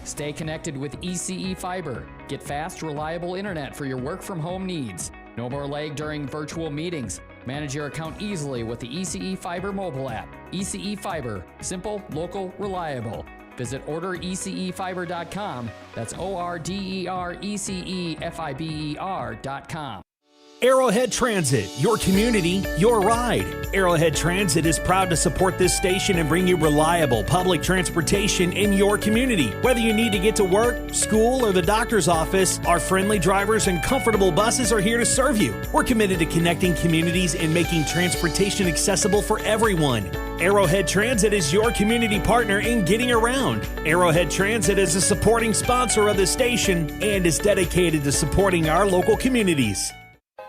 Stay connected with ECE Fiber. Get fast, reliable internet for your work-from-home needs. No more lag during virtual meetings. Manage your account easily with the ECE Fiber mobile app. ECE Fiber. Simple, local, reliable. Visit orderecefiber.com. That's ORDERECEFIBER.com. Arrowhead Transit, your community, your ride. Arrowhead Transit is proud to support this station and bring you reliable public transportation in your community. Whether you need to get to work, school, or the doctor's office, our friendly drivers and comfortable buses are here to serve you. We're committed to connecting communities and making transportation accessible for everyone. Arrowhead Transit is your community partner in getting around. Arrowhead Transit is a supporting sponsor of the station and is dedicated to supporting our local communities.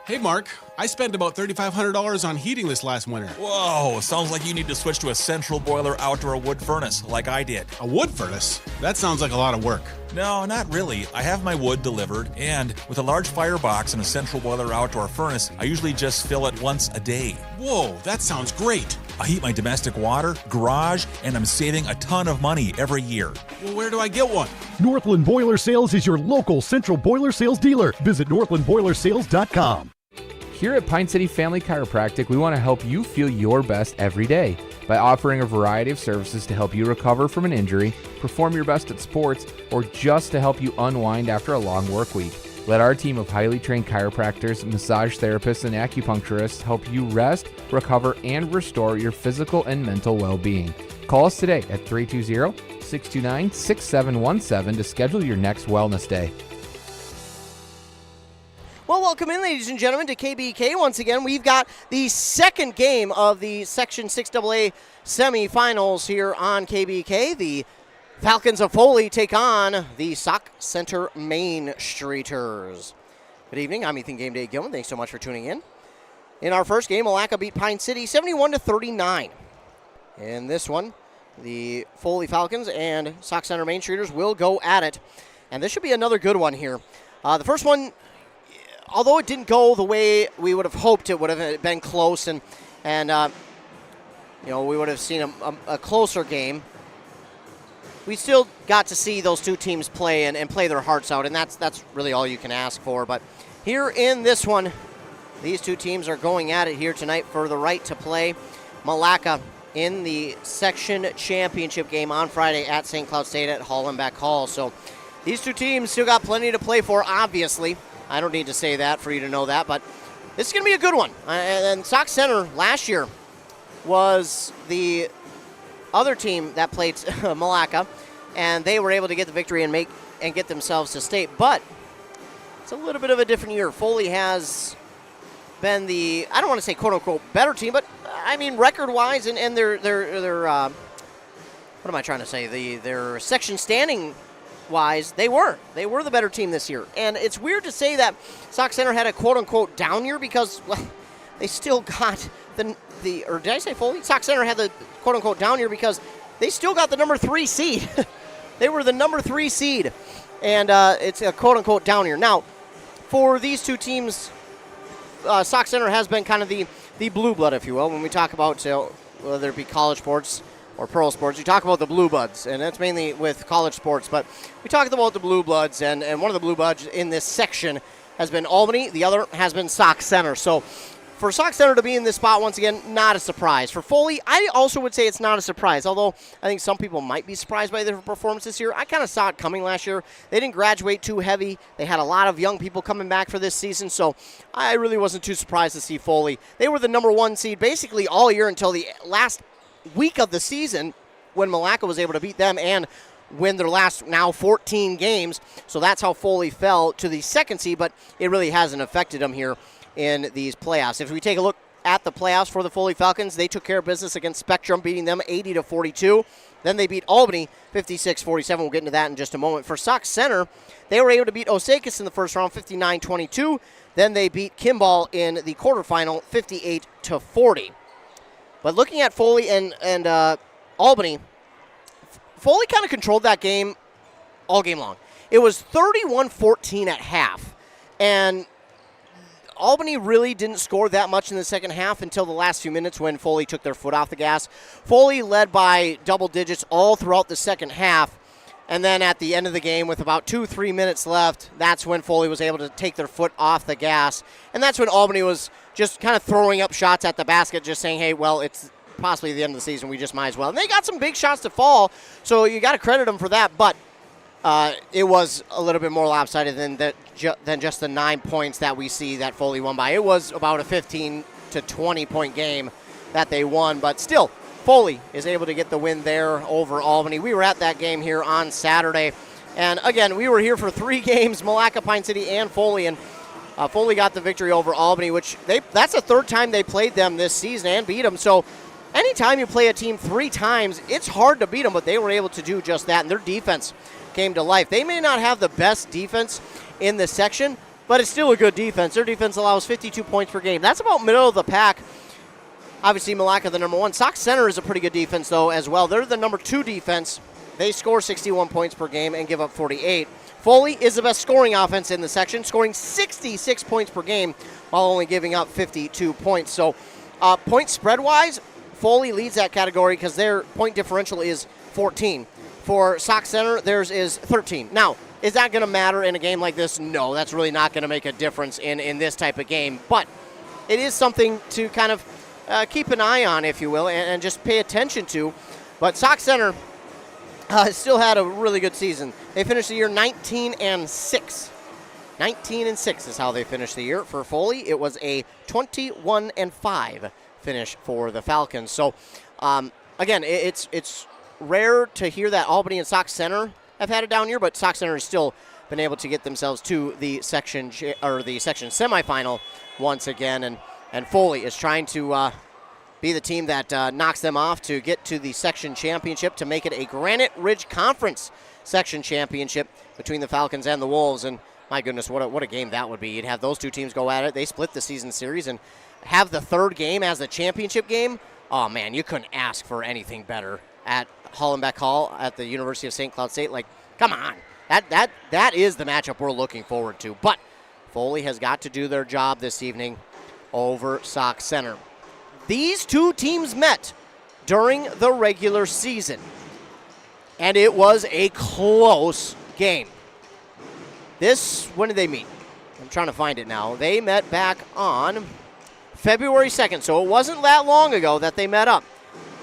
Hey, Mark, I spent about $3,500 on heating this last winter. Whoa, sounds like you need to switch to a central boiler outdoor wood furnace like I did. A wood furnace? That sounds like a lot of work. No, not really. I have my wood delivered, and with a large firebox and a central boiler outdoor furnace, I usually just fill it once a day. Whoa, that sounds great. I heat my domestic water, garage, and I'm saving a ton of money every year. Well, where do I get one? Northland Boiler Sales is your local central boiler sales dealer. Visit northlandboilersales.com. Here at Pine City Family Chiropractic, we want to help you feel your best every day by offering a variety of services to help you recover from an injury, perform your best at sports, or just to help you unwind after a long work week. Let our team of highly trained chiropractors, massage therapists, and acupuncturists help you rest, recover, and restore your physical and mental well-being. Call us today at 320-629-6717 to schedule your next wellness day. Well, welcome in, ladies and gentlemen, to KBK. Once again, we've got the second game of the Section 6AA semifinals here on KBK. The Falcons of Foley take on the Sauk Center Main Streeters. Good evening. I'm Ethan Game Day Gilman. Thanks so much for tuning in. In our first game, Malacca beat Pine City 71-39. In this one, the Foley Falcons and Sauk Center Main Streeters will go at it. And this should be another good one here. The first one, although it didn't go the way we would have hoped it would have been close, and we would have seen a closer game, we still got to see those two teams play and play their hearts out, and that's really all you can ask for. But here in this one, these two teams are going at it here tonight for the right to play Malacca in the section championship game on Friday at St. Cloud State at Hollenbeck Hall. So these two teams still got plenty to play for, obviously. I don't need to say that for you to know that, but this is going to be a good one. And Sauk Center last year was the other team that played Malacca, and they were able to get the victory and get themselves to state. But it's a little bit of a different year. Foley has been the, I don't want to say quote-unquote better team, but I mean record-wise and their what am I trying to say? Their section standing wise, they were the better team this year. And it's weird to say that Sauk Center had a quote-unquote down year because, well, they still got or did I say Foley? Sauk Center had the quote-unquote down year because they still got the number 3 seed. They were the number 3 seed, and it's a quote-unquote down year. Now, for these two teams, Sauk Center has been kind of the blue blood, if you will, when we talk about whether it be college sports or pro sports. We talk about the blue bloods, and that's mainly with college sports, but we talk about the blue bloods, and one of the blue bloods in this section has been Albany. The other has been Sauk Center. So for Sauk Center to be in this spot once again, not a surprise. For Foley, I also would say it's not a surprise, although I think some people might be surprised by their performance this year. I kind of saw it coming last year. They didn't graduate too heavy. They had a lot of young people coming back for this season, so I really wasn't too surprised to see Foley. They were the number 1 seed basically all year until the last week of the season when Malacca was able to beat them and win their last now 14 games. So that's how Foley fell to the 2nd seed, but it really hasn't affected them here in these playoffs. If we take a look at the playoffs for the Foley Falcons, they took care of business against Spectrum, beating them 80-42. Then they beat Albany 56-47. We'll get into that in just a moment. For Sauk Center, they were able to beat Osakis in the first round 59-22. Then they beat Kimball in the quarterfinal 58-40. But looking at Foley and Albany, Foley kind of controlled that game all game long. It was 31-14 at half, and Albany really didn't score that much in the second half until the last few minutes when Foley took their foot off the gas. Foley led by double digits all throughout the second half, And then at the end of the game with about 2-3 minutes left, that's when Foley was able to take their foot off the gas. And that's when Albany was just kind of throwing up shots at the basket, just saying, hey, well, it's possibly the end of the season. We just might as well. And they got some big shots to fall, so you got to credit them for that. But it was a little bit more lopsided than just the 9 points that we see that Foley won by. It was about a 15 to 20-point game that they won. But still, Foley is able to get the win there over Albany. We were at that game here on Saturday. And again, we were here for 3 games, Malacca, Pine City, and Foley. And Foley got the victory over Albany, which that's the 3rd time they played them this season and beat them. So anytime you play a team 3 times, it's hard to beat them, but they were able to do just that. And their defense came to life. They may not have the best defense in the section, but it's still a good defense. Their defense allows 52 points per game. That's about middle of the pack. Obviously, Malacca, the number 1. Sauk Center is a pretty good defense, though, as well. They're the number 2 defense. They score 61 points per game and give up 48. Foley is the best scoring offense in the section, scoring 66 points per game while only giving up 52 points. So, point spread-wise, Foley leads that category because their point differential is 14. For Sauk Center, theirs is 13. Now, is that going to matter in a game like this? No, that's really not going to make a difference in this type of game. But it is something to kind of keep an eye on, if you will, and just pay attention to. But Sauk Center still had a really good season. They finished the year 19-6. 19-6 is how they finished the year. For Foley, it was a 21-5 finish for the Falcons. So, again, it's rare to hear that Albany and Sauk Center have had a down year, but Sauk Center has still been able to get themselves to the section semifinal once again, and Foley is trying to be the team that knocks them off to get to the section championship, to make it a Granite Ridge Conference section championship between the Falcons and the Wolves. And my goodness, what a game that would be. You'd have those 2 teams go at it. They split the season series and have the 3rd game as the championship game. Oh man, you couldn't ask for anything better at Hollenbeck Hall at the University of St. Cloud State. Like, come on. That is the matchup we're looking forward to. But Foley has got to do their job this evening over Sauk Center. These 2 teams met during the regular season, and it was a close game. When did they meet? I'm trying to find it now. They met back on February 2nd, so it wasn't that long ago that they met up.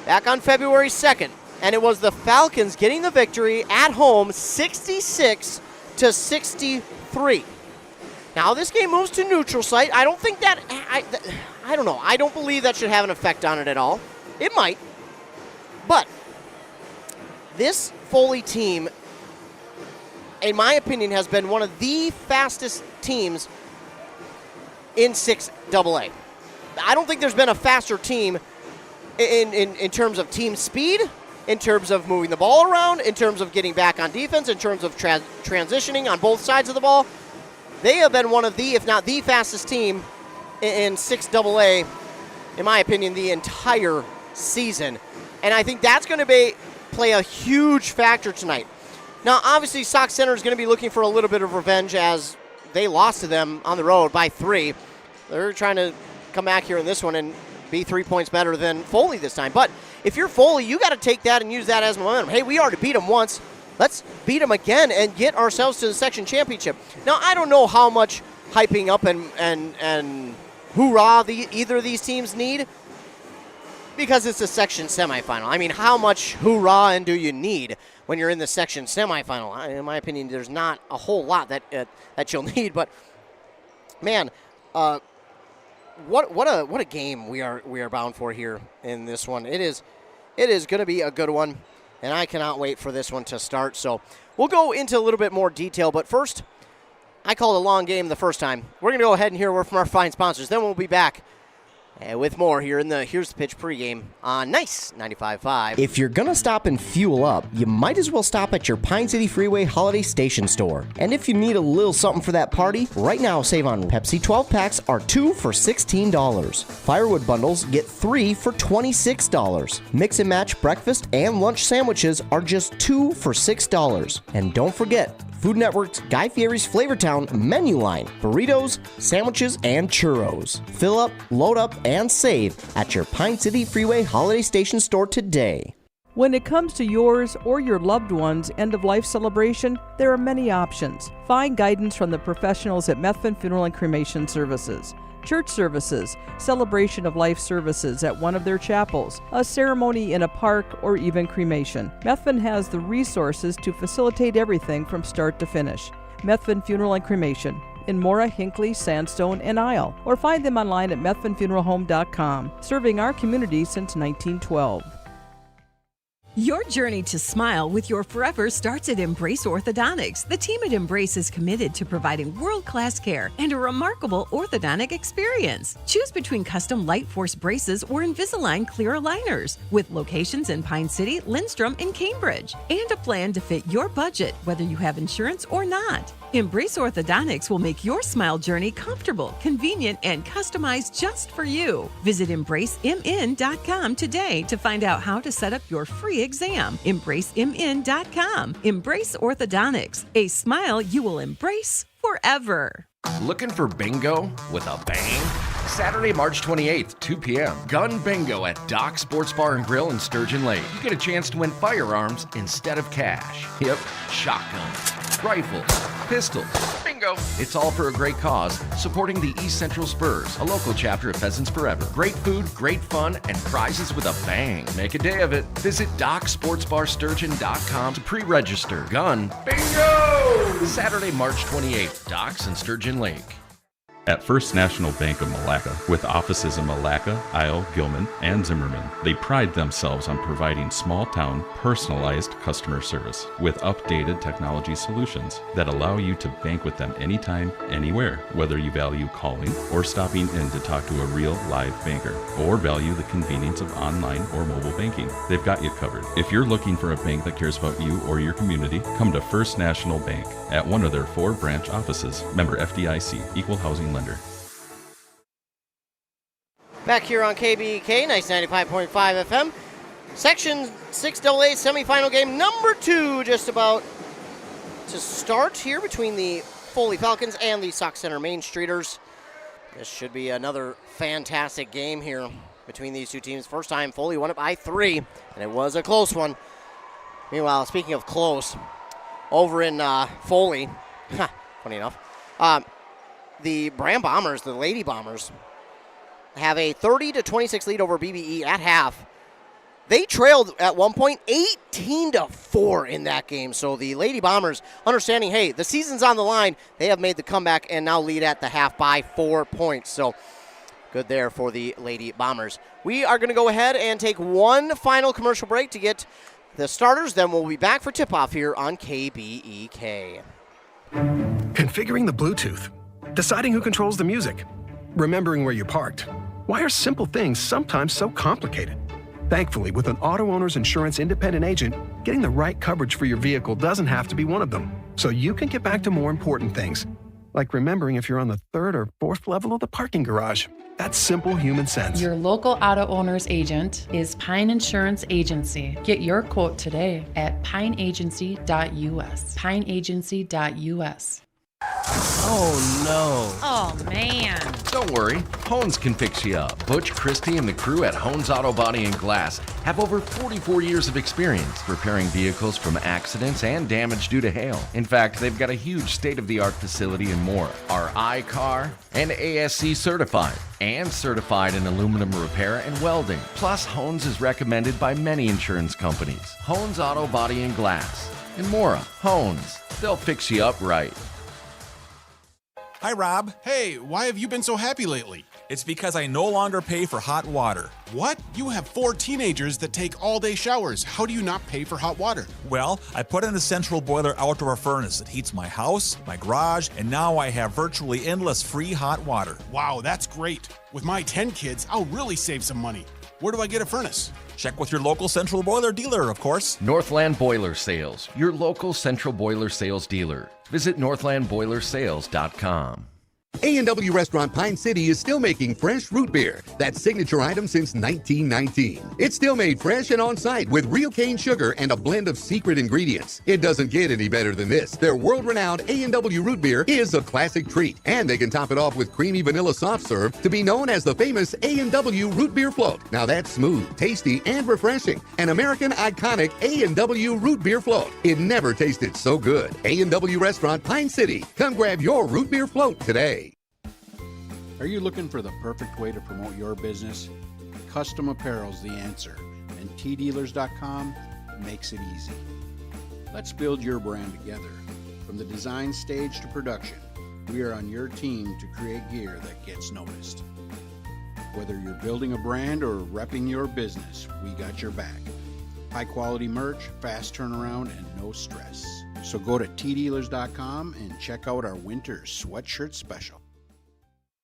Back on February 2nd, and it was the Falcons getting the victory at home, 66-63. Now this game moves to neutral site. I don't think that I don't know. I don't believe that should have an effect on it at all. It might, but this Foley team, in my opinion, has been one of the fastest teams in 6AA. I don't think there's been a faster team in terms of team speed, in terms of moving the ball around, in terms of getting back on defense, in terms of transitioning on both sides of the ball. They have been one of the, if not the fastest team in 6AA, in my opinion, the entire season. And I think that's going to play a huge factor tonight. Now, obviously, Sauk Center is going to be looking for a little bit of revenge as they lost to them on the road by 3. They're trying to come back here in this one and be 3 points better than Foley this time. But if you're Foley, you got to take that and use that as momentum. Hey, we already beat them once. Let's beat them again and get ourselves to the section championship. Now, I don't know how much hyping up and hoorah either of these teams need, because it's a section semifinal. I mean, how much hoorah and do you need when you're in the section semifinal? In my opinion, there's not a whole lot that you'll need. But man, what a game we are bound for here in this one. It is going to be a good one, and I cannot wait for this one to start. So we'll go into a little bit more detail, but first, I called a long game the first time. We're going to go ahead and hear word from our fine sponsors. Then we'll be back with more here in the Here's the Pitch pregame on Nice 95.5. If you're gonna stop and fuel up, you might as well stop at your Pine City Freeway Holiday Station store. And if you need a little something for that party, right now save on Pepsi 12 packs are 2 for $16. Firewood bundles get 3 for $26. Mix and match breakfast and lunch sandwiches are just 2 for $6. And don't forget, Food Network's Guy Fieri's Flavortown menu line, burritos, sandwiches, and churros. Fill up, load up, and save at your Pine City Freeway Holiday Station store today. When it comes to yours or your loved one's end-of-life celebration, there are many options. Find guidance from the professionals at Methvin Funeral and Cremation Services. Church services, celebration of life services at one of their chapels, a ceremony in a park, or even cremation. Methvin has the resources to facilitate everything from start to finish. Methvin Funeral and Cremation in Mora, Hinckley, Sandstone, and Isle, or find them online at methvinfuneralhome.com, serving our community since 1912. Your journey to smile with your forever starts at Embrace Orthodontics. The team at Embrace is committed to providing world-class care and a remarkable orthodontic experience. Choose between custom Light Force braces or Invisalign clear aligners, with locations in Pine City, Lindstrom, and Cambridge, and a plan to fit your budget, whether you have insurance or not. Embrace Orthodontics will make your smile journey comfortable, convenient, and customized just for you. Visit EmbraceMN.com today to find out how to set up your free exam. EmbraceMN.com. Embrace Orthodontics, a smile you will embrace forever. Looking for bingo with a bang? Saturday, March 28th, 2 p.m. Gun Bingo at Dock Sports Bar and Grill in Sturgeon Lake. You get a chance to win firearms instead of cash. Yep, shotguns, rifles, pistols. Bingo! It's all for a great cause, supporting the East Central Spurs, a local chapter of Pheasants Forever. Great food, great fun, and prizes with a bang. Make a day of it. Visit DocSportsBarSturgeon.com to pre-register. Gun Bingo! Saturday, March 28th, Docks in Sturgeon Lake. At First National Bank of Malacca, with offices in Malacca, Isle, Gilman, and Zimmerman, they pride themselves on providing small-town, personalized customer service with updated technology solutions that allow you to bank with them anytime, anywhere, whether you value calling or stopping in to talk to a real live banker, or value the convenience of online or mobile banking. They've got you covered. If you're looking for a bank that cares about you or your community, come to First National Bank at one of their 4 branch offices. Member FDIC, Equal Housing Lender. Back here on KBEK, nice 95.5 FM. Section 6AA semifinal game number 2 just about to start here between the Foley Falcons and the Sauk Center Main Streeters. This should be another fantastic game here between these two teams. First time Foley won it by 3, and it was a close one. Meanwhile, speaking of close, over in Foley, funny enough, the Brand Bombers, the Lady Bombers, have a 30-26 lead over BBE at half. They trailed at one point 18-4 in that game. So the Lady Bombers, understanding, hey, the season's on the line, they have made the comeback and now lead at the half by 4 points. So good there for the Lady Bombers. We are going to go ahead and take one final commercial break to get the starters. Then we'll be back for tip-off here on KBEK. Configuring the Bluetooth. Deciding who controls the music. Remembering where you parked. Why are simple things sometimes so complicated? Thankfully, with an auto owner's insurance independent agent, getting the right coverage for your vehicle doesn't have to be one of them. So you can get back to more important things, like remembering if you're on the 3rd or 4th level of the parking garage. That's simple human sense. Your local auto owner's agent is Pine Insurance Agency. Get your quote today at pineagency.us. Pineagency.us. Oh, no. Oh, man. Don't worry, Hones can fix you up. Butch, Christie, and the crew at Hones Auto Body and Glass have over 44 years of experience repairing vehicles from accidents and damage due to hail. In fact, they've got a huge state-of-the-art facility in Mora, are iCar and ASC certified, and certified in aluminum repair and welding. Plus, Hones is recommended by many insurance companies. Hones Auto Body and Glass. In Mora, Hones. They'll fix you up right. Hi, Rob. Hey, why have you been so happy lately? It's because I no longer pay for hot water. What? You have 4 teenagers that take all-day showers. How do you not pay for hot water? Well, I put in a central boiler outdoor furnace that heats my house, my garage, and now I have virtually endless free hot water. Wow, that's great. With my 10 kids, I'll really save some money. Where do I get a furnace? Check with your local central boiler dealer, of course. Northland Boiler Sales, your local central boiler sales dealer. Visit northlandboilersales.com. A&W Restaurant Pine City is still making fresh root beer. That signature item since 1919. It's still made fresh and on site with real cane sugar and a blend of secret ingredients. It doesn't get any better than this. Their world-renowned A&W root beer is a classic treat, and they can top it off with creamy vanilla soft serve to be known as the famous A&W root beer float. Now that's smooth, tasty, and refreshing. An American iconic A&W root beer float. It never tasted so good. A&W Restaurant Pine City. Come grab your root beer float today. Are you looking for the perfect way to promote your business? Custom apparel's the answer, and tdealers.com makes it easy. Let's build your brand together. From the design stage to production, we are on your team to create gear that gets noticed. Whether you're building a brand or repping your business, we got your back. High quality merch, fast turnaround, and no stress. So go to tdealers.com and check out our winter sweatshirt special.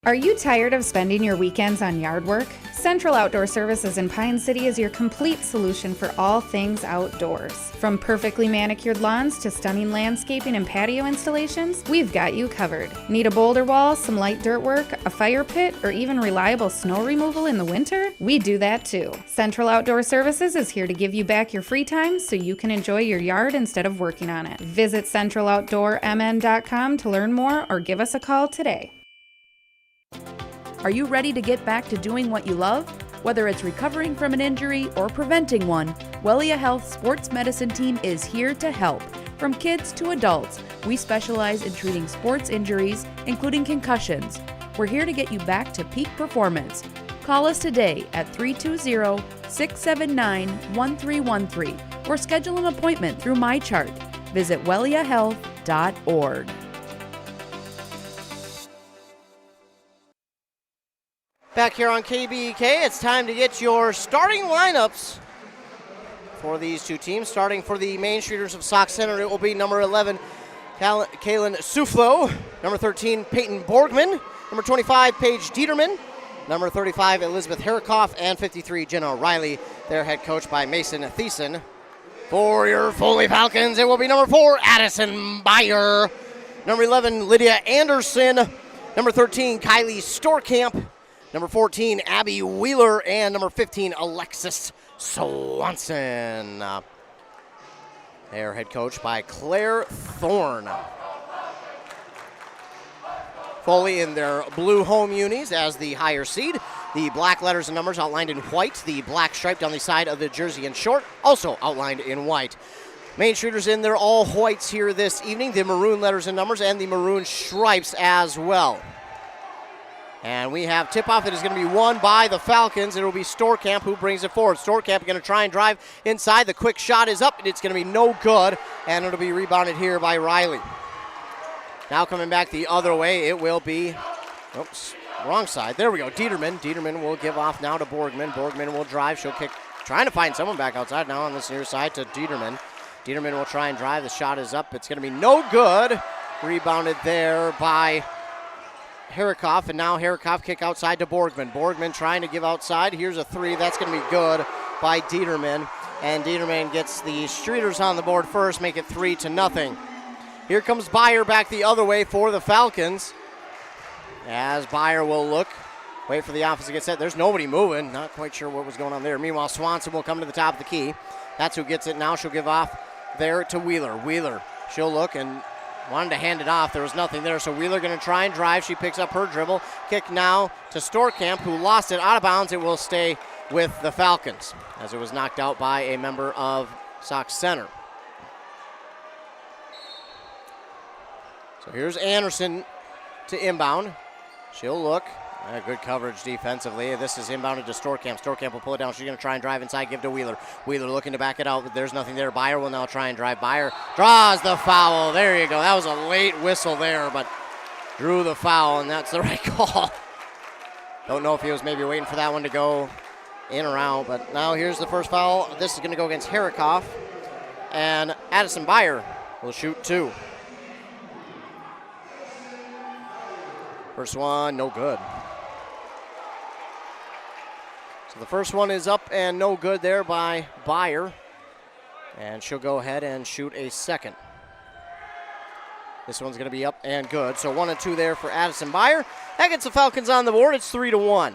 Are you tired of spending your weekends on yard work? Central Outdoor Services in Pine City is your complete solution for all things outdoors. From perfectly manicured lawns to stunning landscaping and patio installations, we've got you covered. Need a boulder wall, some light dirt work, a fire pit, or even reliable snow removal in the winter? We do that too. Central Outdoor Services is here to give you back your free time so you can enjoy your yard instead of working on it. Visit centraloutdoormn.com to learn more or give us a call today. Are you ready to get back to doing what you love? Whether it's recovering from an injury or preventing one, Wellia Health Sports Medicine Team is here to help. From kids to adults, we specialize in treating sports injuries, including concussions. We're here to get you back to peak performance. Call us today at 320-679-1313 or schedule an appointment through MyChart. Visit welliahealth.org. Back here on KBK, it's time to get your starting lineups for these two teams. Starting for the Main Streeters of Sauk Center, it will be number 11, Kaylin Suflo, number 13, Peyton Borgman, number 25, Paige Dieterman, number 35, Elizabeth Herikoff, and 53, Jenna Riley. They're head coached by Mason Thiessen. For your Foley Falcons, it will be number 4, Addison Beyer, number 11, Lydia Anderson, number 13, Kylie Storkamp, number 14, Abby Wheeler, and number 15, Alexis Swanson. They're head coached by Claire Thorne. Foley in their blue home unis as the higher seed. The black letters and numbers outlined in white. The black stripe down the side of the jersey in short, also outlined in white. Main Streeters in their all whites here this evening. The maroon letters and numbers and the maroon stripes as well. And we have tip-off that is going to be won by the Falcons. It will be Storkamp who brings it forward. Storkamp going to try and drive inside. The quick shot is up, and it's going to be no good, and it'll be rebounded here by Riley. Now coming back the other way, it will be, oops, wrong side. There we go, Dieterman. Dieterman will give off now to Borgman. Borgman will drive. She'll kick, trying to find someone back outside now on this near side to Dieterman. Dieterman will try and drive. The shot is up. It's going to be no good. Rebounded there by Herikoff, and now Herikoff kick outside to Borgman. Borgman trying to give outside. Here's a three. That's going to be good by Dieterman. And Dieterman gets the Streeters on the board first, make it 3-0. Here comes Beyer back the other way for the Falcons. As Beyer will look, wait for the offense to get set. There's nobody moving. Not quite sure what was going on there. Meanwhile, Swanson will come to the top of the key. That's who gets it now. She'll give off there to Wheeler. Wheeler, she'll look and wanted to hand it off. There was nothing there, so Wheeler going to try and drive. She picks up her dribble. Kick now to Storkamp, who lost it out of bounds. It will stay with the Falcons, as it was knocked out by a member of Sauk Center. So here's Anderson to inbound. She'll look. Good coverage defensively. This is inbounded to Storkamp. Storkamp will pull it down. She's going to try and drive inside, give to Wheeler. Wheeler looking to back it out, but there's nothing there. Beyer will now try and drive. Beyer draws the foul. There you go. That was a late whistle there, but drew the foul, and that's the right call. Don't know if he was maybe waiting for that one to go in or out, but now here's the first foul. This is going to go against Herikoff, and Addison Beyer will shoot two. First one, no good. So the first one is up and no good there by Beyer. And she'll go ahead and shoot a second. This one's going to be up and good. So 1 and 2 there for Addison Byer. That gets the Falcons on the board. It's 3-1.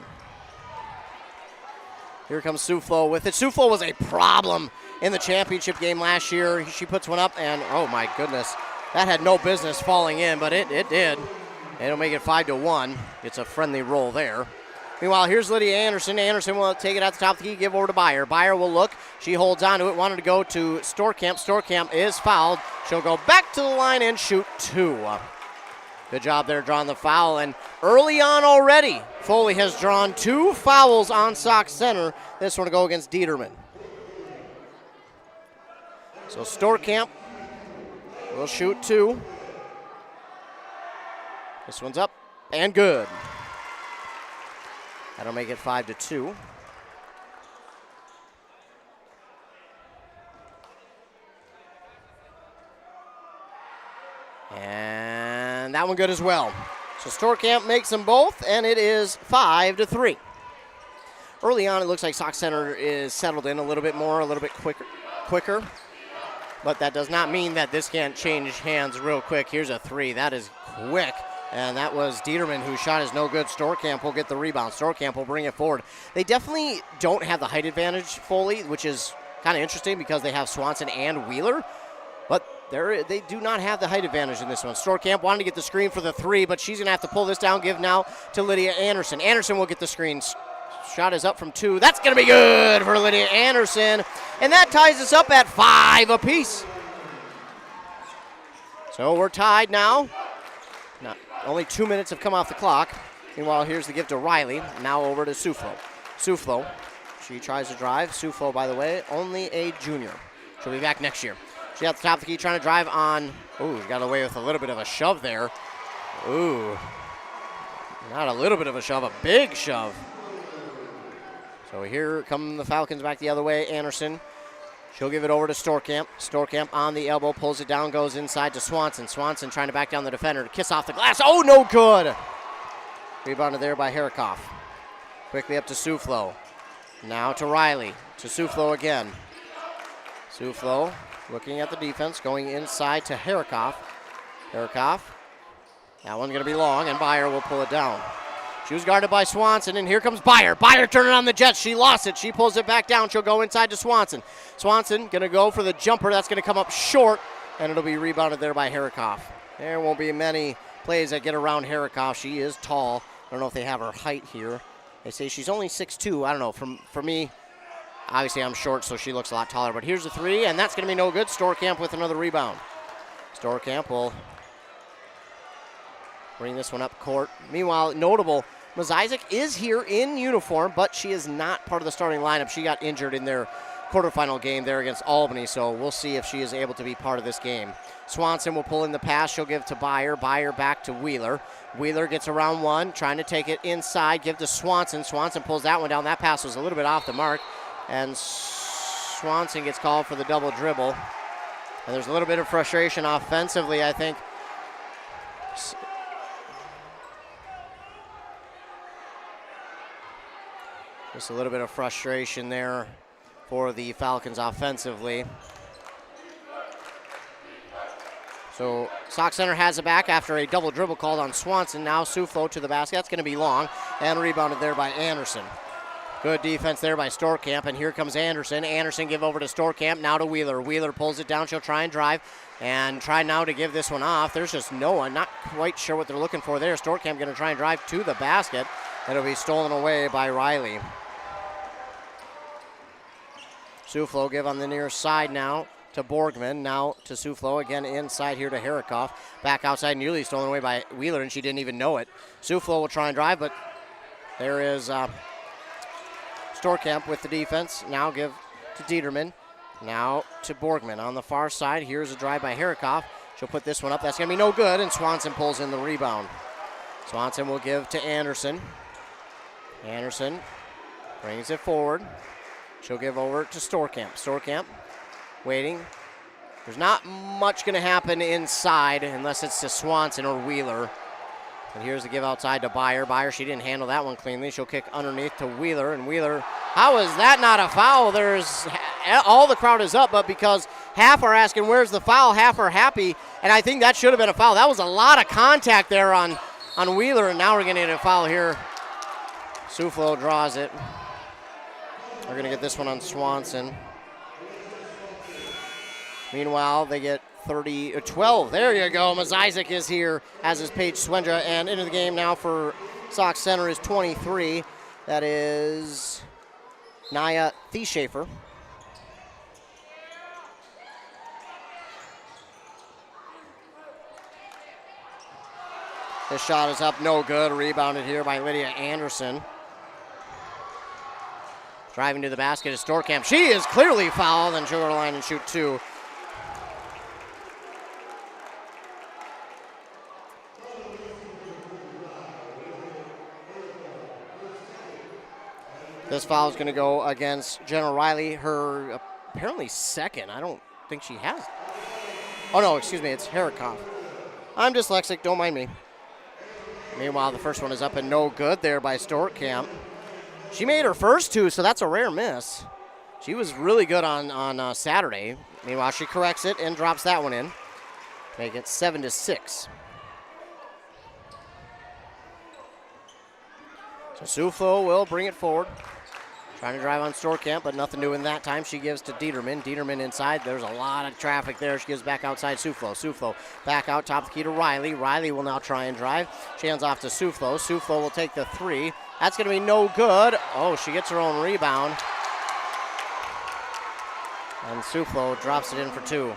Here comes Suflo with it. Suflo was a problem in the championship game last year. She puts one up, and oh my goodness, that had no business falling in, but it did. It'll make it 5-1. It's a friendly roll there. Meanwhile, here's Lydia Anderson. Anderson will take it at the top of the key, give over to Byer. Byer will look. She holds on to it, wanted to go to Storkamp. Storkamp is fouled. She'll go back to the line and shoot 2. Good job there drawing the foul. And early on already, Foley has drawn 2 fouls on Sauk Center. This one to go against Dieterman. So Storkamp will shoot 2. This one's up and good. That'll make it 5-2. And that one good as well. So Storkamp makes them both, and it is 5-3. Early on, it looks like Sauk Center is settled in a little bit more, a little bit quicker. But that does not mean that this can't change hands real quick. Here's a 3. That is quick. And that was Dieterman, whose shot is no good. Storkamp will get the rebound. Storkamp will bring it forward. They definitely don't have the height advantage, Foley, which is kind of interesting because they have Swanson and Wheeler. But they do not have the height advantage in this one. Storkamp wanted to get the screen for the 3, but she's going to have to pull this down, give now to Lydia Anderson. Anderson will get the screen. Shot is up from 2. That's going to be good for Lydia Anderson. And that ties us up at 5 apiece. So we're tied now. Only 2 minutes have come off the clock. Meanwhile, here's the give to Riley. Now over to Suflo. Suflo, she tries to drive. Suflo, by the way, only a junior. She'll be back next year. She at the top of the key trying to drive on. Ooh, got away with a little bit of a shove there. Ooh. Not a little bit of a shove, a big shove. So here come the Falcons back the other way. Anderson. She'll give it over to Storkamp. Storkamp on the elbow, pulls it down, goes inside to Swanson. Swanson trying to back down the defender to kiss off the glass. Oh, no good. Rebounded there by Harikoff. Quickly up to Suflo. Now to Riley. To Suflo again. Suflo looking at the defense, going inside to Harikoff. Harikoff. That one's going to be long, and Byer will pull it down. She was guarded by Swanson, and here comes Byer. Byer turning on the Jets. She lost it. She pulls it back down. She'll go inside to Swanson. Swanson going to go for the jumper. That's going to come up short, and it'll be rebounded there by Harikoff. There won't be many plays that get around Harikoff. She is tall. I don't know if they have her height here. They say she's only 6'2". I don't know. For me, obviously I'm short, so she looks a lot taller. But here's the 3, and that's going to be no good. Storkamp with another rebound. Storkamp will bring this one up court. Meanwhile, notable, Ms. Isaac is here in uniform, but she is not part of the starting lineup. She got injured in their quarterfinal game there against Albany, so we'll see if she is able to be part of this game. Swanson will pull in the pass. She'll give to Byer. Byer back to Wheeler. Wheeler gets around 1, trying to take it inside, give to Swanson. Swanson pulls that one down. That pass was a little bit off the mark, and Swanson gets called for the double dribble. And there's a little bit of frustration offensively, I think. Just a little bit of frustration there for the Falcons offensively. So Sauk Center has it back after a double dribble called on Swanson. Now Suflo to the basket. That's going to be long, and rebounded there by Anderson. Good defense there by Storkamp, and here comes Anderson. Anderson give over to Storkamp, now to Wheeler. Wheeler pulls it down. She'll try and drive and try now to give this one off. There's just no one. Not quite sure what they're looking for there. Storkamp going to try and drive to the basket. It'll be stolen away by Riley. Suflo give on the near side now to Borgman. Now to Suflo again inside here to Harikoff. Back outside, nearly stolen away by Wheeler, and she didn't even know it. Suflo will try and drive, but there is Storkamp with the defense. Now give to Dieterman. Now to Borgman on the far side. Here's a drive by Harikoff. She'll put this one up. That's going to be no good, and Swanson pulls in the rebound. Swanson will give to Anderson. Anderson brings it forward. She'll give over to Storkamp. Storkamp waiting. There's not much going to happen inside unless it's to Swanson or Wheeler. And here's the give outside to Byer. Byer, she didn't handle that one cleanly. She'll kick underneath to Wheeler. And Wheeler, how is that not a foul? All the crowd is up, but because half are asking where's the foul, half are happy And I think that should have been a foul. That was a lot of contact there on Wheeler, and now we're going to get a foul here. Suflo draws it. We're going to get this one on Swanson. Meanwhile, they get 12. There you go. Mazizik is here, as is Paige Swendra, and into the game now for Sauk Center is 23. That is Naya Thieschafer. This shot is up, no good. Rebounded here by Lydia Anderson. Driving to the basket is Storkamp. She is clearly fouled, and she'll go to the line and shoot 2. This foul is going to go against Jenna Riley, her apparently second. I don't think she has. Oh, no, excuse me, it's Herikoff. I'm dyslexic, don't mind me. Meanwhile, the first one is up and no good there by Storkamp. She made her first 2, so that's a rare miss. She was really good on Saturday. Meanwhile, she corrects it and drops that one in. Make it 7-6. So Suflo will bring it forward. Trying to drive on Storkamp, but nothing doing that time. She gives to Dieterman. Dieterman inside. There's a lot of traffic there. She gives back outside Suflo. Suflo back out top of the key to Riley. Riley will now try and drive. She hands off to Suflo. Suflo will take the 3. That's going to be no good. Oh, she gets her own rebound. And Suflo drops it in for 2.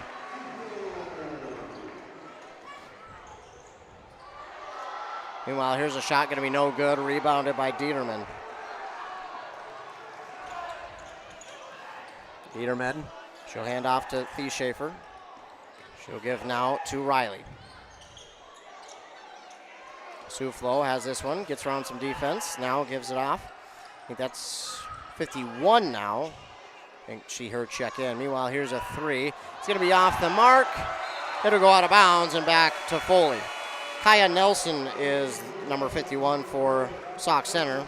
Meanwhile, here's a shot going to be no good. Rebounded by Dieterman. Dieterman, she'll hand off to Thieschafer. She'll give now to Riley. Suflo has this one, gets around some defense, now gives it off. I think that's 51 now. I think she heard check in. Meanwhile, here's a 3. It's going to be off the mark. It'll go out of bounds and back to Foley. Kaya Nelson is number 51 for Sauk Center.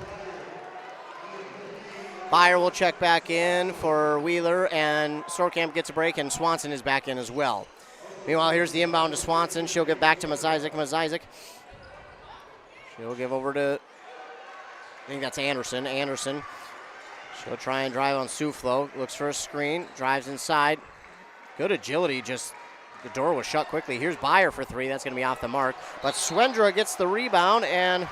Byer will check back in for Wheeler, and Storkamp gets a break, and Swanson is back in as well. Meanwhile, here's the inbound to Swanson. She'll get back to Mazizik. Mazizik. She'll give over to, I think that's Anderson. Anderson. She'll try and drive on Suflo. Looks for a screen. Drives inside. Good agility. Just the door was shut quickly. Here's Byer for 3. That's going to be off the mark. But Swendra gets the rebound, and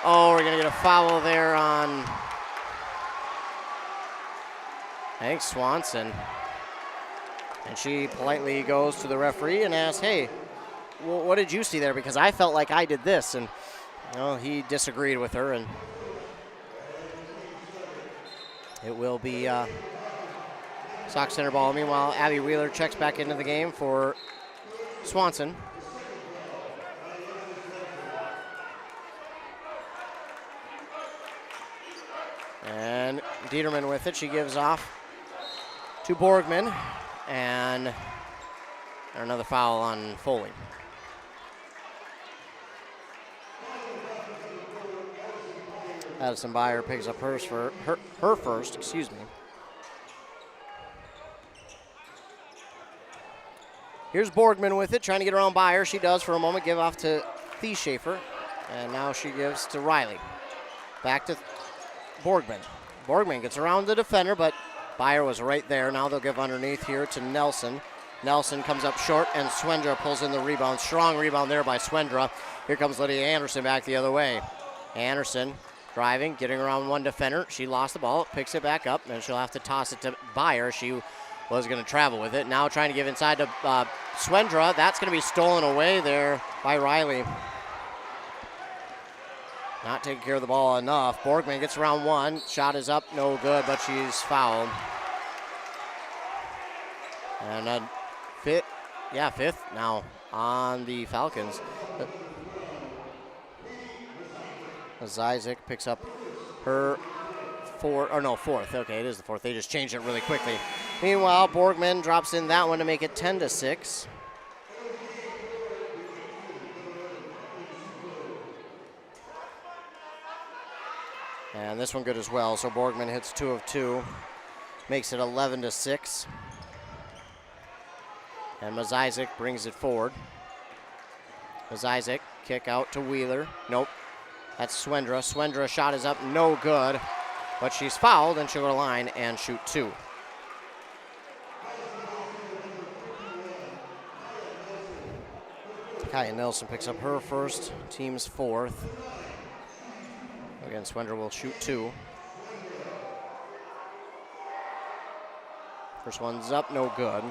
we're going to get a foul there on, I think, Swanson. And she politely goes to the referee and asks, hey, what did you see there? Because I felt like I did this. And he disagreed with her. And it will be Sauk Center ball. Meanwhile, Abby Wheeler checks back into the game for Swanson. And Dieterman with it. She gives off to Borgman, and another foul on Foley. Addison Byer picks up her first, excuse me. Here's Borgman with it, trying to get around Byer. She does for a moment, give off to Thieschafer, and now she gives to Riley. Back to Borgman. Borgman gets around the defender, but Byer was right there. Now they'll give underneath here to Nelson. Nelson comes up short, and Swendra pulls in the rebound. Strong rebound there by Swendra. Here comes Lydia Anderson back the other way. Anderson driving, getting around one defender. She lost the ball, picks it back up, and she'll have to toss it to Byer. She was going to travel with it. Now trying to give inside to Swendra. That's going to be stolen away there by Riley. Not taking care of the ball enough. Borgman gets around one. Shot is up, no good, but she's fouled. And fifth now on the Falcons. Zizek picks up her fourth. Okay, it is the fourth. They just changed it really quickly. Meanwhile, Borgman drops in that one to make it 10-6. And this one good as well. So Borgman hits 2 of 2, makes it 11-6. And Mazizik brings it forward. Mazizik, kick out to Wheeler. Nope. That's Swendra. Swendra shot is up, no good. But she's fouled, and she'll go to line and shoot 2. Kaya Nelson picks up her first, team's 4th. Again, Swendra will shoot 2. First one's up, no good.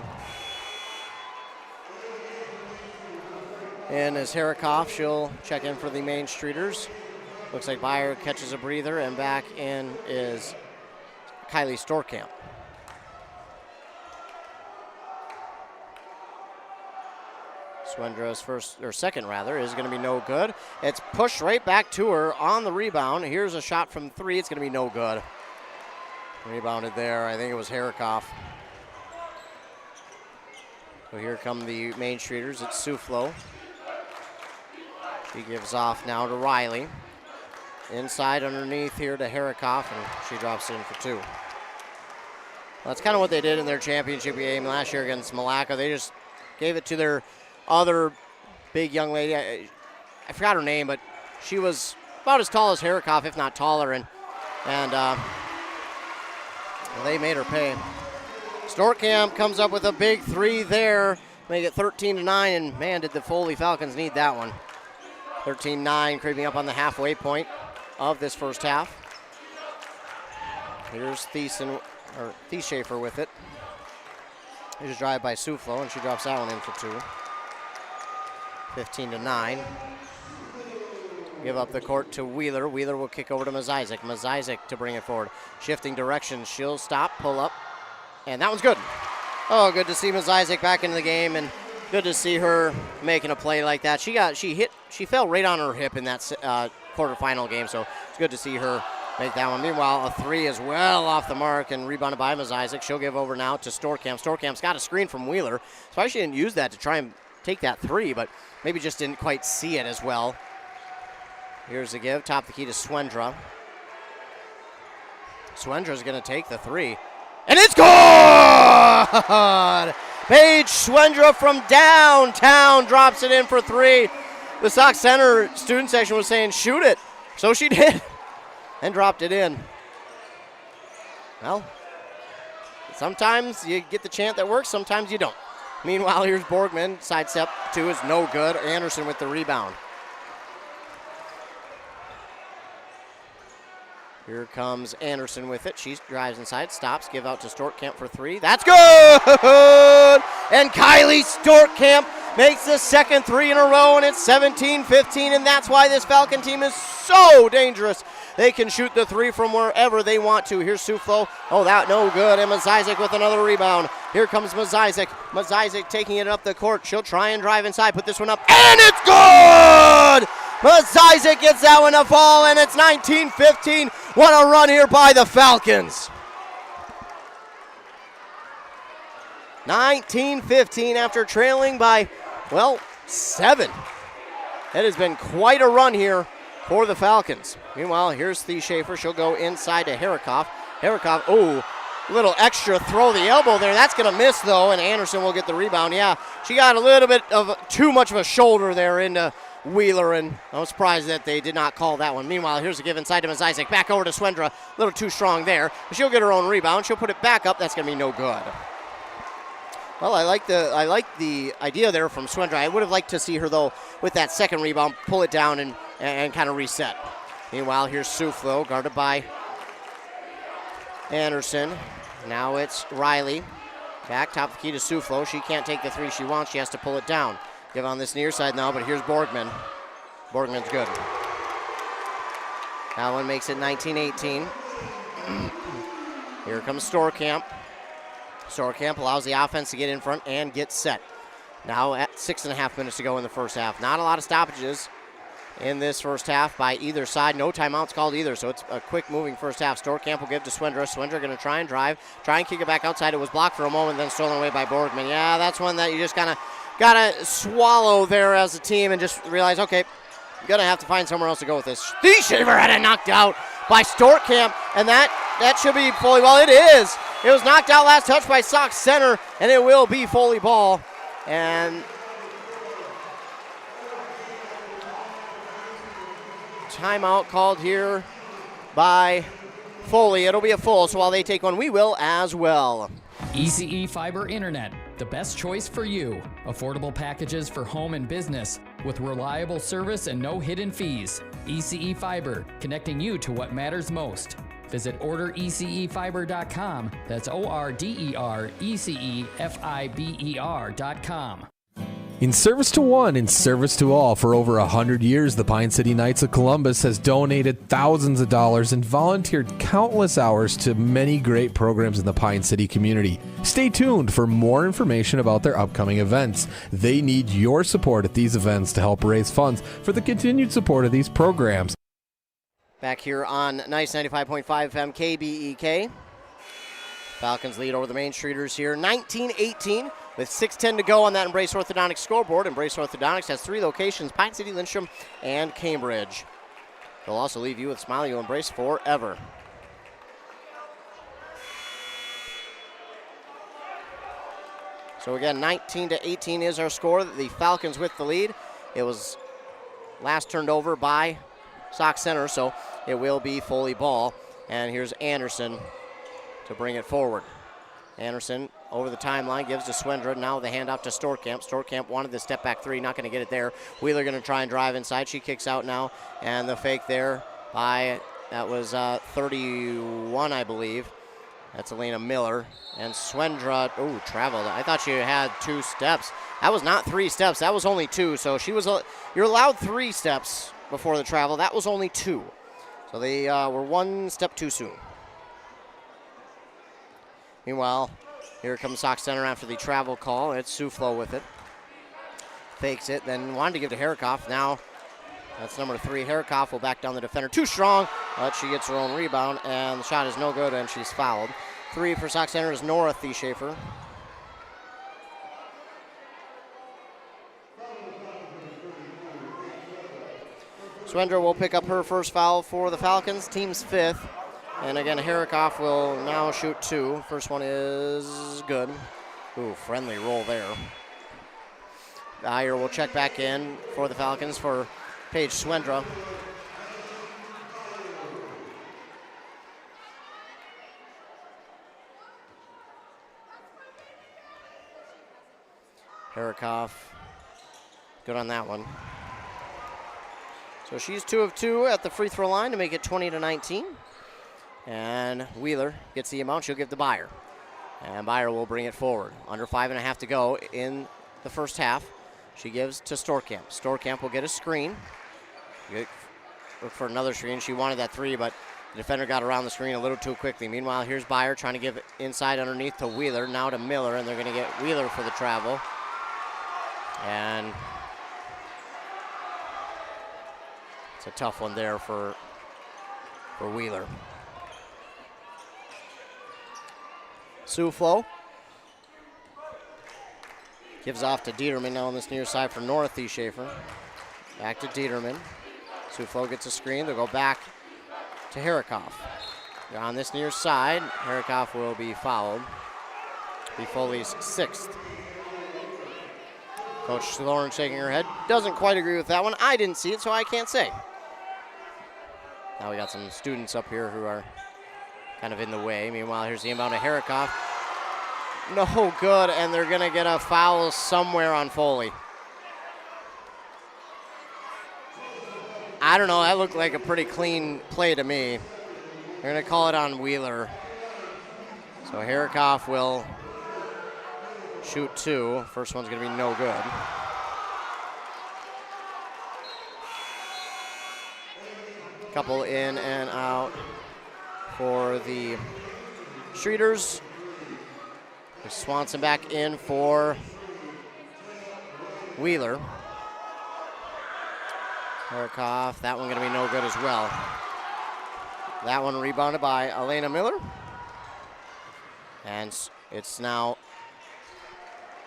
And as Harikoff, she'll check in for the Main Streeters. Looks like Byer catches a breather, and back in is Kylie Storkamp. Swendra's second is going to be no good. It's pushed right back to her on the rebound. Here's a shot from 3. It's going to be no good. Rebounded there. I think it was Harikoff. So here come the Main Streeters. It's Suflo. She gives off now to Riley. Inside underneath here to Harikoff, and she drops in for 2. Well, that's kind of what they did in their championship game last year against Malacca. They just gave it to their other big young lady. I forgot her name, but she was about as tall as Harikoff, if not taller, and they made her pay. Storkamp comes up with a big 3 there, make it 13-9, and man, did the Foley Falcons need that one. 13-9, creeping up on the halfway point of this first half. Here's Thieshafer with it. Here's a drive by Suflo, and she drops that one in for 2. 15-9. Give up the court to Wheeler. Wheeler will kick over to Mazizik. Mazizik to bring it forward. Shifting directions. She'll stop, pull up, and that one's good. Oh, good to see Mazizik back into the game, and good to see her making a play like that. She fell right on her hip in that quarterfinal game, so it's good to see her make that one. Meanwhile, a 3 is well off the mark and rebounded by Mazizik. She'll give over now to Storkamp. Storkamp's got a screen from Wheeler. Probably she didn't use that to try and take that 3, but maybe just didn't quite see it as well. Here's the give, top the key to Swendra. Swendra's going to take the 3, and it's good! Paige Swendra from downtown drops it in for 3. The Sauk Center student section was saying, shoot it. So she did, and dropped it in. Well, sometimes you get the chant that works, sometimes you don't. Meanwhile, here's Borgman. Sidestep 2 is no good. Anderson with the rebound. Here comes Anderson with it. She drives inside, stops, give out to Storkamp for 3. That's good! And Kylie Storkamp makes the second 3 in a row, and it's 17-15, and that's why this Falcon team is so dangerous. They can shoot the 3 from wherever they want to. Here's Suflo. Oh, that no good. And Mazizik with another rebound. Here comes Mazizik. Mazizik taking it up the court. She'll try and drive inside, put this one up, and it's good! Mazizik gets that one to fall, and it's 19-15. What a run here by the Falcons. 19-15 after trailing by, 7. It has been quite a run here for the Falcons. Meanwhile, here's Thieshafer. She'll go inside to Harikoff. Harikoff, little extra throw the elbow there. That's going to miss, though, and Anderson will get the rebound. Yeah, she got a little bit of too much of a shoulder there into Wheeler, and I was surprised that they did not call that one. Meanwhile, here's a give inside to Mazizik. Back over to Swendra. A little too strong there. She'll get her own rebound. She'll put it back up. That's going to be no good. Well, I like the idea there from Swendra. I would have liked to see her, though, with that second rebound, pull it down and kind of reset. Meanwhile, here's Suflo, guarded by Anderson. Now it's Riley. Back, top of the key to Suflo. She can't take the 3 she wants. She has to pull it down. Give on this near side now, but here's Borgman. Borgman's good. That one makes it 19-18. Here comes Storkamp. Storkamp allows the offense to get in front and get set. Now at 6.5 minutes to go in the first half. Not a lot of stoppages in this first half by either side. No timeouts called either, so it's a quick moving first half. Storkamp will give to Swendra. Swendra going to try and drive, try and kick it back outside. It was blocked for a moment, then stolen away by Borgman. Yeah, that's one that you just kind of got to swallow there as a team and just realize, okay, you're going to have to find somewhere else to go with this. Thieshafer had it knocked out by Storkamp, and that should be Foley. Well, it is. It was knocked out last touch by Sauk Center, and it will be Foley ball. And timeout called here by Foley. It'll be a full, so while they take one, we will as well. ECE Fiber Internet, the best choice for you. Affordable packages for home and business with reliable service and no hidden fees. ECE Fiber, connecting you to what matters most. Visit orderecefiber.com. That's orderecefiber.com. In service to one, in service to all, for over 100 years, the Pine City Knights of Columbus has donated thousands of dollars and volunteered countless hours to many great programs in the Pine City community. Stay tuned for more information about their upcoming events. They need your support at these events to help raise funds for the continued support of these programs. Back here on Nice 95.5 FM KBEK. Falcons lead over the Main Streeters here, 19-18. With 6:10 to go on that Embrace Orthodontics scoreboard. Embrace Orthodontics has 3 locations, Pine City, Lindstrom, and Cambridge. They'll also leave you with a smile you'll embrace forever. So again, 19-18 is our score. The Falcons with the lead. It was last turned over by Sauk Center, so it will be Foley ball. And here's Anderson to bring it forward. Anderson over the timeline, gives to Swendra. Now the handoff to Storkamp. Storkamp wanted the step back 3, not going to get it there. Wheeler going to try and drive inside. She kicks out now, and the fake there by, that was 31, I believe. That's Elena Miller. And Swendra, traveled. I thought she had 2 steps. That was not 3 steps. That was only 2. So she was, you're allowed 3 steps before the travel. That was only 2. So they were 1 step too soon. Meanwhile, here comes Sauk Center after the travel call. It's Suflo with it. Fakes it, then wanted to give to Herikoff. Now, that's number 3. Herikoff will back down the defender. Too strong, but she gets her own rebound, and the shot is no good, and she's fouled. 3 for Sauk Center is Nora Thieschafer. Swendra will pick up her first foul for the Falcons, team's 5th. And again, Herikoff will now shoot 2. First one is good. Friendly roll there. Dyer will check back in for the Falcons for Paige Swendra. Herikoff, good on that one. So she's 2 of 2 at the free throw line to make it 20-19. And Wheeler gets the amount she'll give to Byer. And Byer will bring it forward. Under 5.5 to go in the first half. She gives to Storkamp. Storkamp will get a screen. Look for another screen. She wanted that 3, but the defender got around the screen a little too quickly. Meanwhile, here's Byer trying to give it inside underneath to Wheeler. Now to Miller, and they're going to get Wheeler for the travel. And it's a tough one there for Wheeler. Suflo gives off to Dieterman now on this near side for Nora Thieschafer. Back to Dieterman. Suflo gets a screen. They'll go back to Herikoff. They're on this near side. Herikoff will be fouled. Be Foley's 6th. Coach Lauren shaking her head. Doesn't quite agree with that one. I didn't see it, so I can't say. Now we got some students up here who are kind of in the way. Meanwhile, here's the inbound to Herikoff. No good, and they're going to get a foul somewhere on Foley. I don't know. That looked like a pretty clean play to me. They're going to call it on Wheeler. So Herikoff will shoot 2. First one's going to be no good. Couple in and out for the Streeters. Swanson back in for Wheeler. Herikoff, that one going to be no good as well. That one rebounded by Elena Miller. And it's now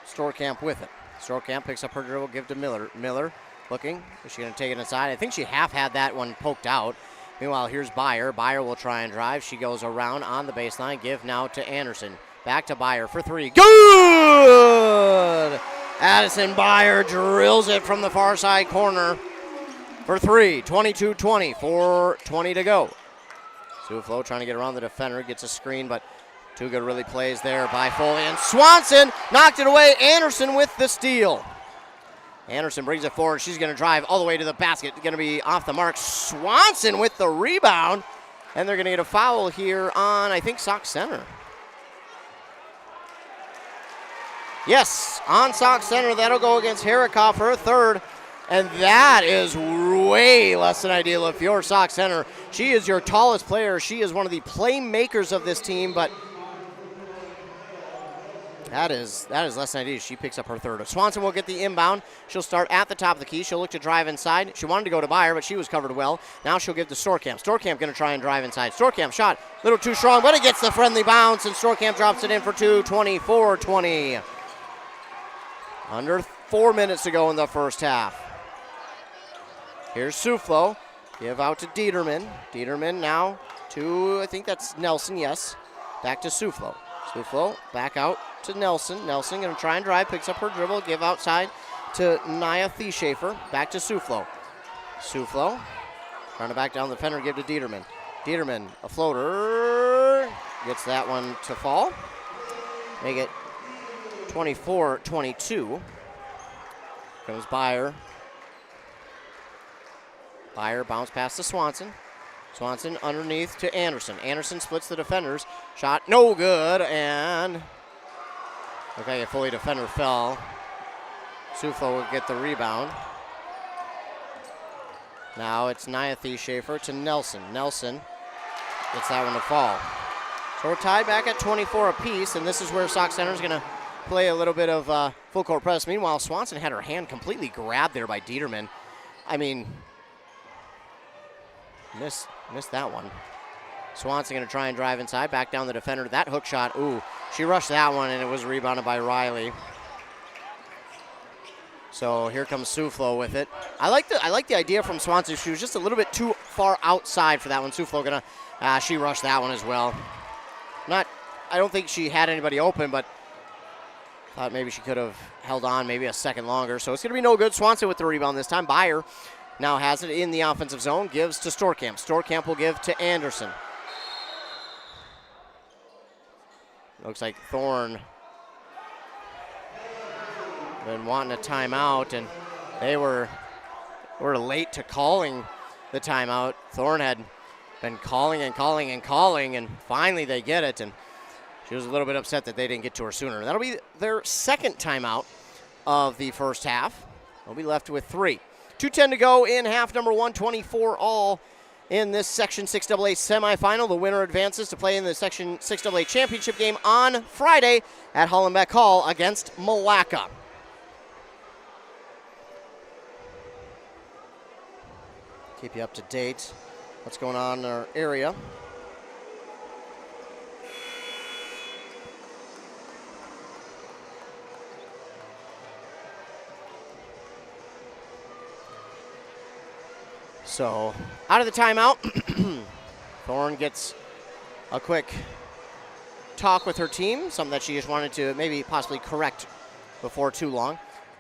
Storkamp with it. Storkamp picks up her dribble, give to Miller. Miller looking, is she going to take it inside? I think she half had that one poked out. Meanwhile, here's Byer. Byer will try and drive. She goes around on the baseline. Give now to Anderson. Back to Byer for 3. Good! Addison Byer drills it from the far side corner for 3. 22-20, 4:20 to go. Suflo trying to get around the defender, gets a screen, but two good really plays there by Foley. And Swanson knocked it away. Anderson with the steal. Anderson brings it forward. She's going to drive all the way to the basket. Going to be off the mark. Swanson with the rebound. And they're going to get a foul here on, I think, Sauk Center. Yes, on Sauk Center. That'll go against Harikoff for a third. And that is way less than ideal if you're Sauk Center. She is your tallest player. She is one of the playmakers of this team, but that is less than ideal. She picks up her third. Swanson will get the inbound. She'll start at the top of the key. She'll look to drive inside. She wanted to go to Byer, but she was covered well. Now she'll give to Storkamp. Storkamp going to try and drive inside. Storkamp shot a little too strong, but it gets the friendly bounce, and Storkamp drops it in for 2, 24-20. Under 4 minutes to go in the first half. Here's Suflo. Give out to Dieterman. Dieterman now to, I think that's Nelson, yes. Back to Suflo. Suflo back out to Nelson. Nelson going to try and drive, picks up her dribble, give outside to Nia Thieschafer. Back to Suflo. Suflo trying to back down the defender, give to Dieterman. Dieterman, a floater, gets that one to fall. Make it 24-22. Comes Byer. Byer bounce pass to Swanson. Swanson underneath to Anderson. Anderson splits the defenders. Shot no good, and okay, a Foley defender fell. Suflo will get the rebound. Now it's Nia Thieschafer to Nelson. Nelson gets that one to fall. So we're tied back at 24 apiece, and this is where Sauk Center is going to play a little bit of full court press. Meanwhile, Swanson had her hand completely grabbed there by Dieterman. I mean, missed that one. Swanson going to try and drive inside, back down the defender. That hook shot, ooh, she rushed that one, and it was rebounded by Riley. So here comes Suflo with it. I like the idea from Swanson. She was just a little bit too far outside for that one. Suflo gonna, she rushed that one as well. I don't think she had anybody open, but thought maybe she could have held on maybe a second longer. So it's gonna be no good. Swanson with the rebound this time. Byer now has it in the offensive zone, gives to Storkamp. Storkamp will give to Anderson. Looks like Thorne been wanting a timeout, and they were late to calling the timeout. Thorne had been calling, and finally they get it, and she was a little bit upset that they didn't get to her sooner. That'll be their second timeout of the first half. They'll be left with 3. 2:10 to go in half number 1, 24 all in this Section 6AA semifinal. The winner advances to play in the Section 6AA championship game on Friday at Hollenbeck Hall against Malacca. Keep you up to date what's going on in our area. So, out of the timeout, Thorne gets a quick talk with her team, something that she just wanted to maybe possibly correct before too long.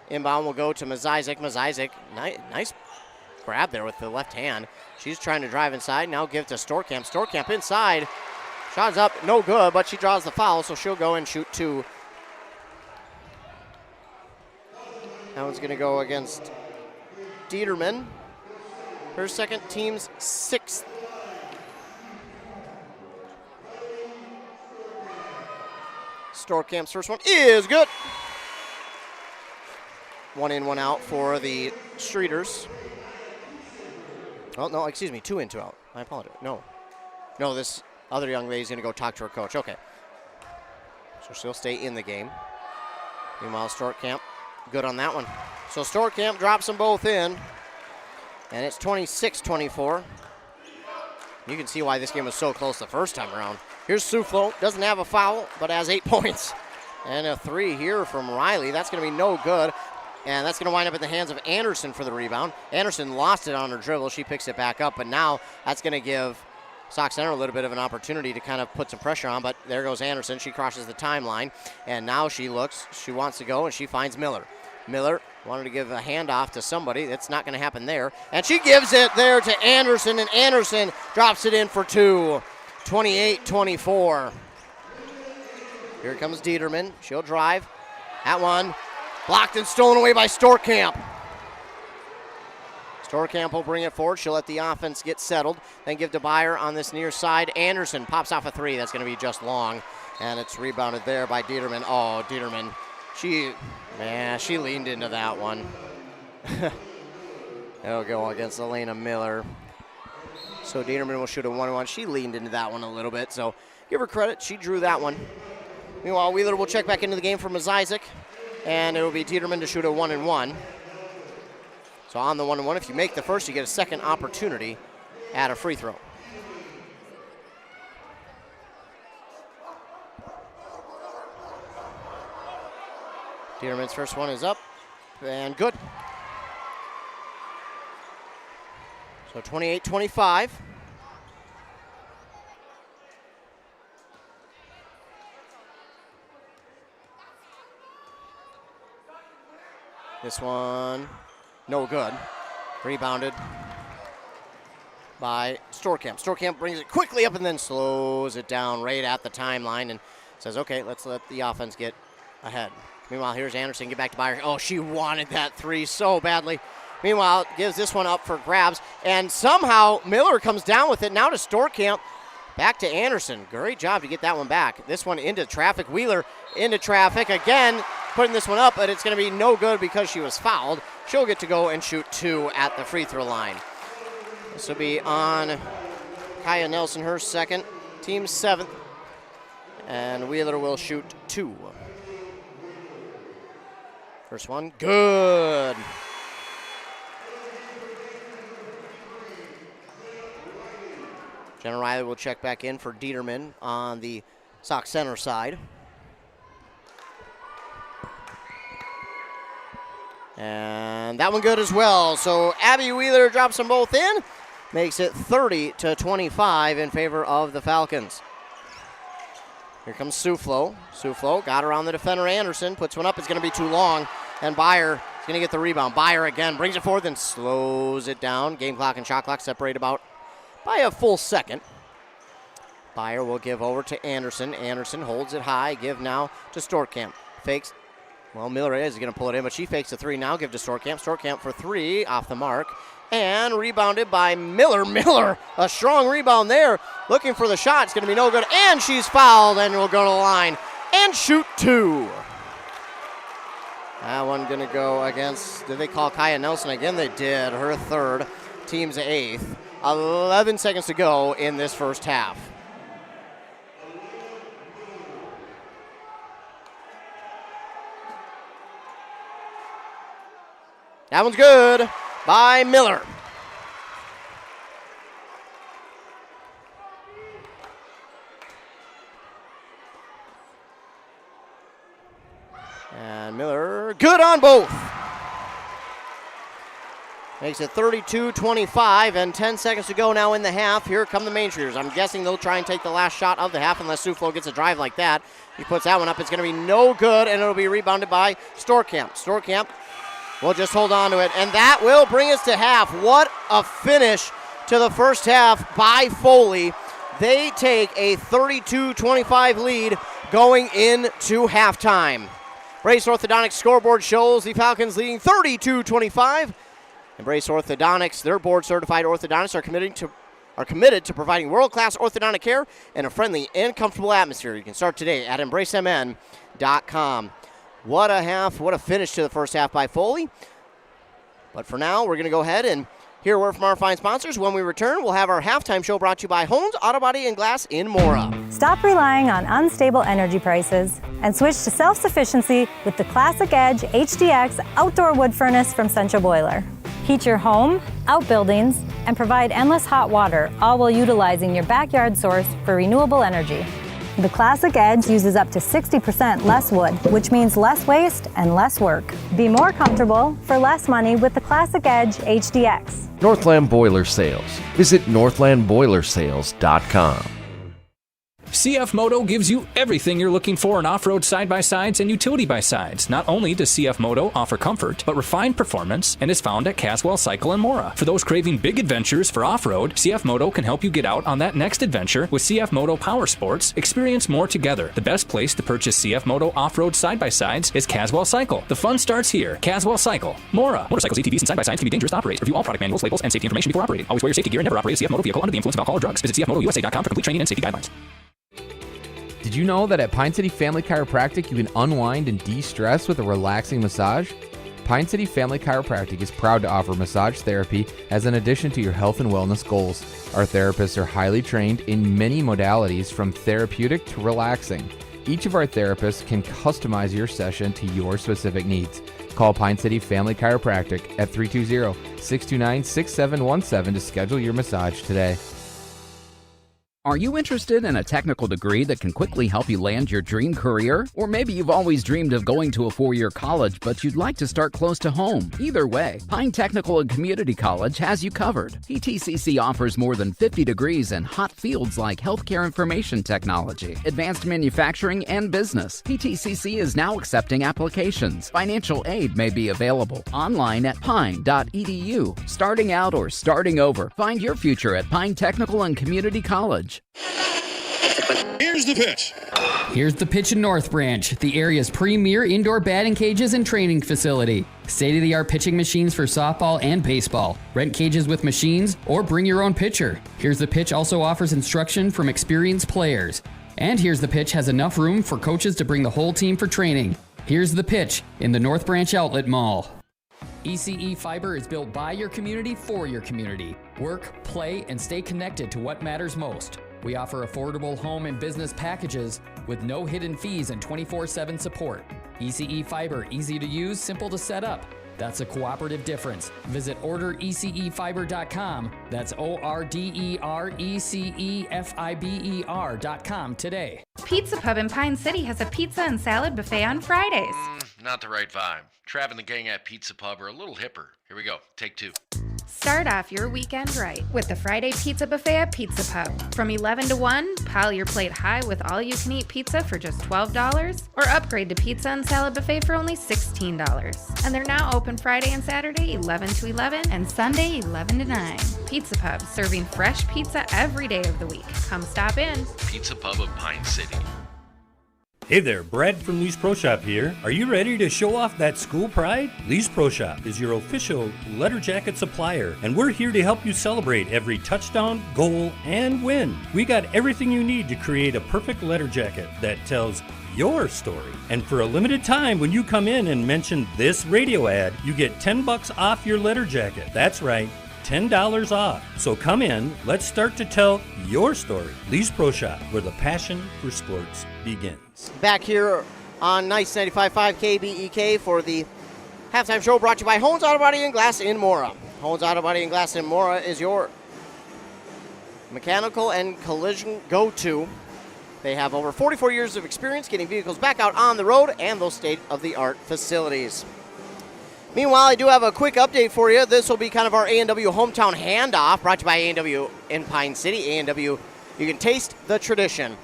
Inbound will go to Mazizik. Mazizik, nice grab there with the left hand. She's trying to drive inside, now give to Storkamp. Storkamp inside, shot's up, no good, but she draws the foul, so she'll go and shoot 2. That one's gonna go against Dieterman. Her second, team's 6th. Storkamp's first one is good. 1 in, 1 out for the Streeters. Oh, no, excuse me, 2 in, 2 out. I apologize. No, this other young lady's going to go talk to her coach. Okay. So she'll stay in the game. Meanwhile, Storkamp, good on that one. So Storkamp drops them both in. And it's 26-24. You can see why this game was so close the first time around. Here's Suflo. Doesn't have a foul, but has 8 points. And a 3 here from Riley. That's going to be no good. And that's going to wind up in the hands of Anderson for the rebound. Anderson lost it on her dribble. She picks it back up. But now that's going to give Sauk Center a little bit of an opportunity to kind of put some pressure on. But there goes Anderson. She crosses the timeline. And now she looks. She wants to go, and she finds Miller. Miller wanted to give a handoff to somebody. That's not going to happen there. And she gives it there to Anderson, and Anderson drops it in for two. 28-24. Here comes Dieterman. She'll drive. That one blocked and stolen away by Storkamp. Storkamp will bring it forward. She'll let the offense get settled. Then give to Beyer on this near side. Anderson pops off a three. That's going to be just long. And it's rebounded there by Dieterman. Oh, Dieterman. She leaned into that one. It'll go against Elena Miller. So Dieterman will shoot a 1-1. She leaned into that one a little bit, so give her credit. She drew that one. Meanwhile, Wheeler will check back into the game for Mazizik, and it will be Dieterman to shoot a 1-1. So on the 1-1, if you make the first, you get a second opportunity at a free throw. Dieterman's first one is up, and good. So 28-25. This one, no good. Rebounded by Storkamp. Storkamp brings it quickly up and then slows it down right at the timeline and says, okay, let's let the offense get ahead. Meanwhile, here's Anderson, get back to Beyer. Oh, she wanted that three so badly. Meanwhile, gives this one up for grabs, and somehow Miller comes down with it. Now to Storkamp, back to Anderson. Great job to get that one back. This one into traffic. Wheeler into traffic again, putting this one up, but it's going to be no good because she was fouled. She'll get to go and shoot two at the free throw line. This will be on Kaya Nelson, her second, team's seventh, and Wheeler will shoot two. First one, good. Jenna Riley will check back in for Dieterman on the Sauk center side. And that one good as well. So Abby Wheeler drops them both in. Makes it 30-25 in favor of the Falcons. Here comes Suflo. Suflo got around the defender Anderson. Puts one up. It's going to be too long. And Beyer is going to get the rebound. Beyer again brings it forward, then slows it down. Game clock and shot clock separate about by a full second. Beyer will give over to Anderson. Anderson holds it high. Give now to Storkamp. Fakes. Well, Miller is going to pull it in, but she fakes a three now. Give to Storkamp. Storkamp for three, off the mark. And rebounded by Miller. Miller, a strong rebound there. Looking for the shot. It's going to be no good. And she's fouled and will go to the line and shoot two. That one going to go against, did they call Kaya Nelson again? They did. Her third, team's eighth. 11 seconds to go in this first half. That one's good by Miller. And Miller, good on both. Makes it 32-25 and 10 seconds to go now in the half. Here come the Main Streeters. I'm guessing they'll try and take the last shot of the half unless Suflo gets a drive like that. He puts that one up. It's going to be no good, and it'll be rebounded by Storkamp. Storkamp will just hold on to it, and that will bring us to half. What a finish to the first half by Foley. They take a 32-25 lead going into halftime. Brace Orthodontics scoreboard shows the Falcons leading 32-25. Embrace Orthodontics, their board-certified orthodontists are committed to providing world-class orthodontic care in a friendly and comfortable atmosphere. You can start today at embracemn.com. What a half, what a finish to the first half by Foley. But for now, we're going to go ahead and hear a word from our fine sponsors. When we return, we'll have our halftime show brought to you by Hones Auto Body and Glass in Mora. Stop relying on unstable energy prices and switch to self-sufficiency with the Classic Edge HDX outdoor wood furnace from Central Boiler. Heat your home, outbuildings, and provide endless hot water, all while utilizing your backyard source for renewable energy. The Classic Edge uses up to 60% less wood, which means less waste and less work. Be more comfortable for less money with the Classic Edge HDX. Northland Boiler Sales. Visit northlandboilersales.com. CF Moto gives you everything you're looking for in off-road side-by-sides and utility by-sides. Not only does CF Moto offer comfort, but refined performance and is found at Caswell Cycle in Mora. For those craving big adventures for off-road, CF Moto can help you get out on that next adventure with CF Moto Power Sports. Experience more together. The best place to purchase CF Moto off-road side-by-sides is Caswell Cycle. The fun starts here. Caswell Cycle, Mora. Motorcycles, ATVs, and side-by-sides can be dangerous to operate. Review all product manuals, labels, and safety information before operating. Always wear your safety gear and never operate a CF Moto vehicle under the influence of alcohol or drugs. Visit CFMotoUSA.com for complete training and safety guidelines. Did you know that at Pine City Family Chiropractic, you can unwind and de-stress with a relaxing massage? Pine City Family Chiropractic is proud to offer massage therapy as an addition to your health and wellness goals. Our therapists are highly trained in many modalities from therapeutic to relaxing. Each of our therapists can customize your session to your specific needs. Call Pine City Family Chiropractic at 320-629-6717 to schedule your massage today. Are you interested in a technical degree that can quickly help you land your dream career? Or maybe you've always dreamed of going to a 4-year college, but you'd like to start close to home. Either way, Pine Technical and Community College has you covered. PTCC offers more than 50 degrees in hot fields like healthcare information technology, advanced manufacturing, and business. PTCC is now accepting applications. Financial aid may be available online at pine.edu. Starting out or starting over, find your future at Pine Technical and Community College. Here's the pitch. Here's the pitch in North Branch, the area's premier indoor batting cages and training facility. State-of-the-art pitching machines for softball and baseball. Rent cages with machines or bring your own pitcher. Here's the Pitch also offers instruction from experienced players. And Here's the Pitch has enough room for coaches to bring the whole team for training. Here's the Pitch in the North Branch Outlet Mall. ECE Fiber is built by your community for your community. Work, play, and stay connected to what matters most. We offer affordable home and business packages with no hidden fees and 24/7 support. ECE Fiber, easy to use, simple to set up. That's a cooperative difference. Visit orderecefiber.com. That's ORDERECEFIBER.com today. Pizza Pub in Pine City has a pizza and salad buffet on Fridays. Not the right vibe. Trav and the gang at Pizza Pub are a little hipper. Here we go. Take 2. Start off your weekend right with the Friday Pizza Buffet at Pizza Pub. From 11 to 1, pile your plate high with all-you-can-eat pizza for just $12, or upgrade to pizza and salad buffet for only $16. And they're now open Friday and Saturday 11 to 11 and Sunday 11 to 9. Pizza Pub, serving fresh pizza every day of the week. Come stop in. Pizza Pub of Pine City. Hey there, Brad from Lee's Pro Shop here. Are you ready to show off that school pride? Lee's Pro Shop is your official letter jacket supplier, and we're here to help you celebrate every touchdown, goal, and win. We got everything you need to create a perfect letter jacket that tells your story. And for a limited time, when you come in and mention this radio ad, you get $10 off your letter jacket. That's right, $10 off. So come in, let's start to tell your story. Lee's Pro Shop, where the passion for sports begins. Back here on Nice 95.5 KBEK for the halftime show brought to you by Hones Auto Body and Glass in Mora. Hones Auto Body and Glass in Mora is your mechanical and collision go-to. They have over 44 years of experience getting vehicles back out on the road and those state-of-the-art facilities. Meanwhile, I do have a quick update for you. This will be kind of our A&W hometown handoff brought to you by A&W in Pine City. A&W, you can taste the tradition.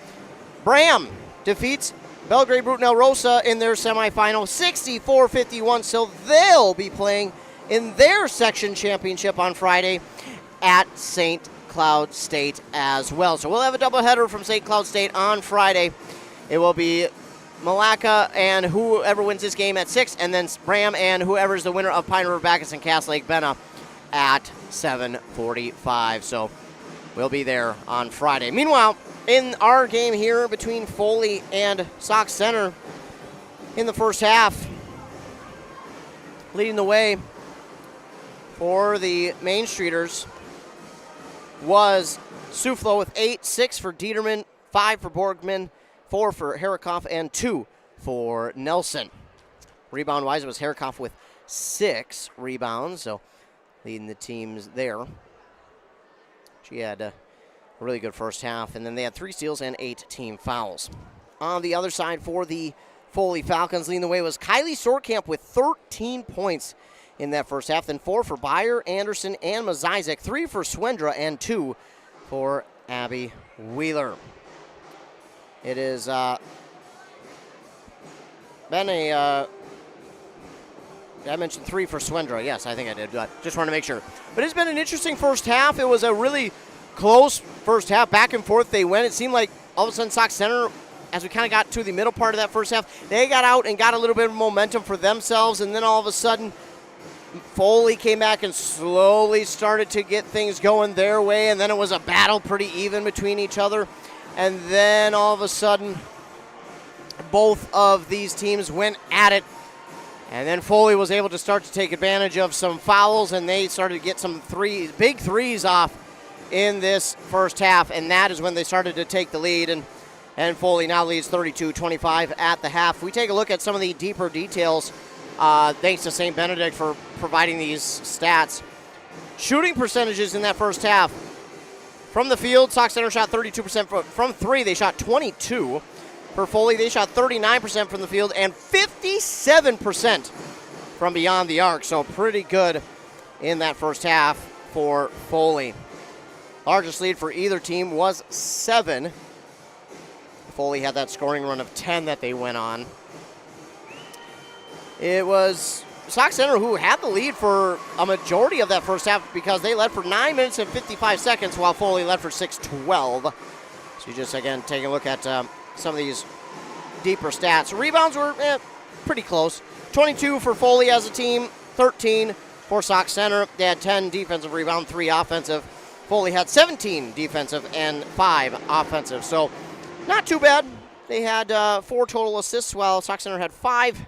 Bram defeats Belgrade Brutnell Rosa in their semifinal 64-51, so they'll be playing in their section championship on Friday at St. Cloud State as well. So we'll have a doubleheader from St. Cloud State on Friday. It will be Malacca and whoever wins this game at 6, and then Bram and whoever's the winner of Pine River Bacchus and Cass Lake Benna at 7:45. So we'll be there on Friday. Meanwhile, in our game here between Foley and Sauk Center in the first half, leading the way for the Main Streeters was Suflo with 8, 6 for Dieterman, 5 for Borgman, 4 for Herikoff, and 2 for Nelson. Rebound-wise, it was Herikoff with 6 rebounds, so leading the teams there. She had a really good first half, and then they had 3 steals and 8 team fouls. On the other side for the Foley Falcons, leading the way was Kylie Sorkamp with 13 points in that first half, then 4 for Beyer, Anderson, and Mazizek, 3 for Swendra, and 2 for Abby Wheeler. It is been a, I mentioned 3 for Swendra. Yes, I think I did. Just want to make sure. But it's been an interesting first half. It was a really close first half. Back and forth they went. It seemed like all of a sudden Sauk Center, as we kind of got to the middle part of that first half, they got out and got a little bit of momentum for themselves. And then all of a sudden, Foley came back and slowly started to get things going their way. And then it was a battle pretty even between each other. And then all of a sudden, both of these teams went at it. And then Foley was able to start to take advantage of some fouls, and they started to get some big threes off in this first half, and that is when they started to take the lead, and Foley now leads 32-25 at the half. We take a look at some of the deeper details, thanks to St. Benedict for providing these stats. Shooting percentages in that first half. From the field, Sauk Center shot 32%. From 3, they shot 22%. For Foley, they shot 39% from the field and 57% from beyond the arc. So pretty good in that first half for Foley. Largest lead for either team was 7. Foley had that scoring run of 10 that they went on. It was Sauk Center who had the lead for a majority of that first half because they led for 9 minutes and 55 seconds while Foley led for 6:12. So just, again, taking a look at some of these deeper stats. Rebounds were pretty close. 22 for Foley as a team, 13 for Sauk Center. They had 10 defensive rebounds, 3 offensive. Foley had 17 defensive and 5 offensive. So not too bad. They had 4 total assists while Sauk Center had 5.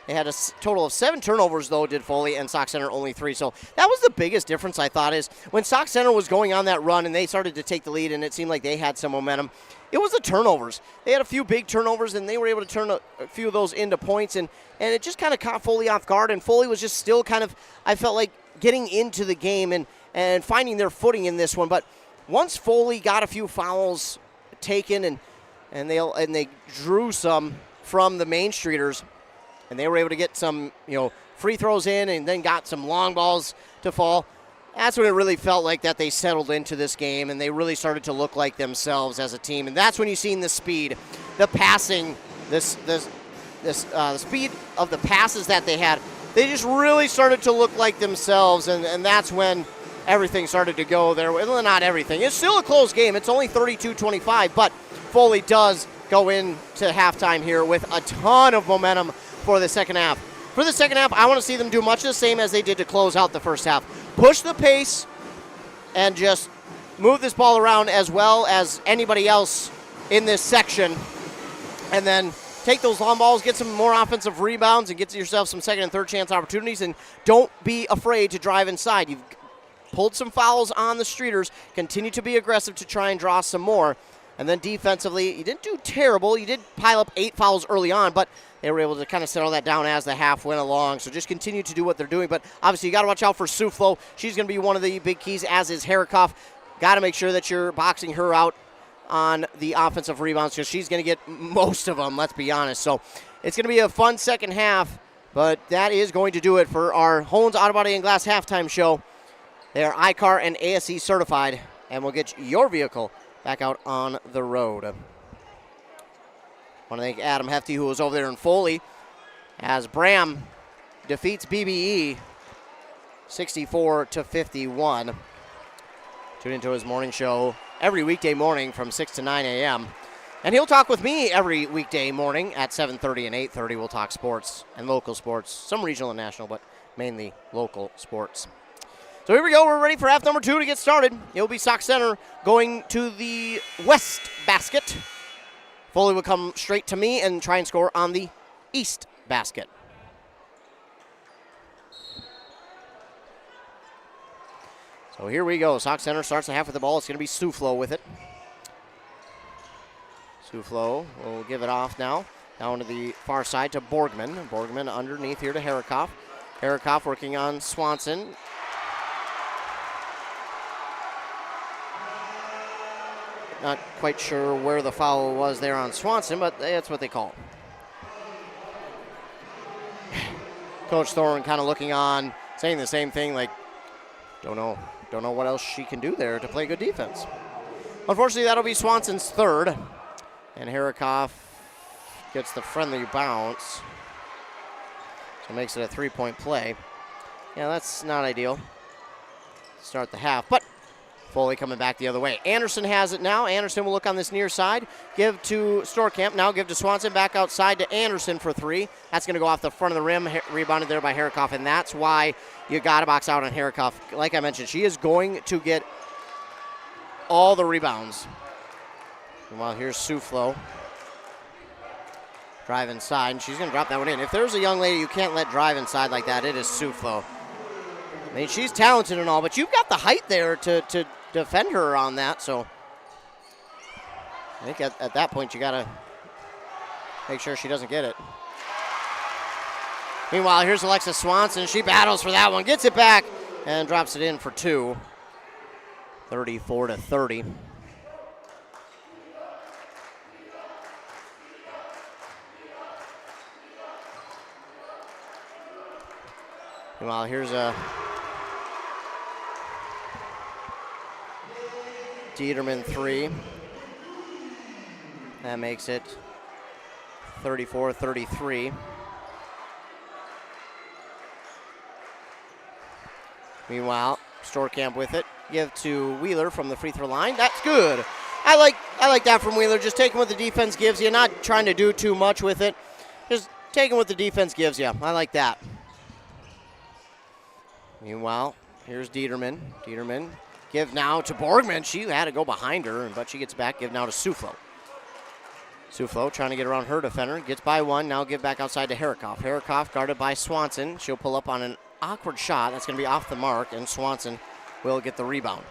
They had a total of 7 turnovers, though, did Foley, and Sauk Center only 3. So that was the biggest difference, I thought, is when Sauk Center was going on that run and they started to take the lead and it seemed like they had some momentum, it was the turnovers. They had a few big turnovers, and they were able to turn a few of those into points, and it just kind of caught Foley off guard, and Foley was just still kind of, I felt like, getting into the game and finding their footing in this one. But once Foley got a few fouls taken and they drew some from the Main Streeters, and they were able to get some free throws in and then got some long balls to fall, that's when it really felt like that they settled into this game and they really started to look like themselves as a team. And that's when you seen the speed, the passing, the speed of the passes that they had. They just really started to look like themselves, and that's when everything started to go there. Well, not everything. It's still a close game. It's only 32-25, but Foley does go into halftime here with a ton of momentum for the second half. For the second half, I want to see them do much the same as they did to close out the first half. Push the pace and just move this ball around as well as anybody else in this section. And then take those long balls, get some more offensive rebounds, and get yourself some second and third chance opportunities. And don't be afraid to drive inside. You've pulled some fouls on the Streeters. Continue to be aggressive to try and draw some more. And then defensively, you didn't do terrible. You did pile up 8 fouls early on, but they were able to kind of settle that down as the half went along. So just continue to do what they're doing. But obviously, you got to watch out for Suflo. She's going to be one of the big keys, as is Harikoff. Got to make sure that you're boxing her out on the offensive rebounds because she's going to get most of them, let's be honest. So it's going to be a fun second half, but that is going to do it for our Hones Auto Body and Glass halftime show. They are ICAR and ASE certified, and we'll get your vehicle back out on the road. I want to thank Adam Hefty, who was over there in Foley, as Bram defeats BBE 64-51. Tune into his morning show every weekday morning from 6 to 9 a.m. And he'll talk with me every weekday morning at 7:30 and 8:30. We'll talk sports and local sports, some regional and national, but mainly local sports. So here we go. We're ready for half number 2 to get started. It'll be Sauk Center going to the west basket. Foley will come straight to me and try and score on the east basket. So here we go. Sauk Center starts the half with the ball. It's going to be Suflo with it. Suflo will give it off now. Down to the far side to Borgman. Borgman underneath here to Harikoff. Harikoff working on Swanson. Not quite sure where the foul was there on Swanson, but that's what they call it. Coach Thorne kind of looking on, saying the same thing, like, don't know what else she can do there to play good defense. Unfortunately, that'll be Swanson's third. And Harikoff gets the friendly bounce. So makes it a 3-point play. Yeah, that's not ideal. Start the half, but Foley coming back the other way. Anderson has it now. Anderson will look on this near side. Give to Storkamp. Now give to Swanson. Back outside to Anderson for 3. That's going to go off the front of the rim. Rebounded there by Harikoff, and that's why you got to box out on Harikoff. Like I mentioned, she is going to get all the rebounds. Well, here's Suflo. Drive inside, and she's going to drop that one in. If there's a young lady you can't let drive inside like that, it is Suflo. I mean, she's talented and all, but you've got the height there to defend her on that, so I think at that point you got to make sure she doesn't get it. Meanwhile, here's Alexis Swanson. She battles for that one, gets it back, and drops it in for 2. 34-30. Meanwhile, here's a Dieterman 3. That makes it 34-33. Meanwhile, Storkamp with it. Give to Wheeler from the free throw line. That's good. I like that from Wheeler. Just taking what the defense gives you, not trying to do too much with it. Just taking what the defense gives you. I like that. Meanwhile, here's Dieterman. Dieterman, give now to Borgman. She had to go behind her, but she gets back. Give now to Suflo. Suflo trying to get around her defender. Gets by one. Now give back outside to Harikoff. Harikoff guarded by Swanson. She'll pull up on an awkward shot. That's going to be off the mark, and Swanson will get the rebound.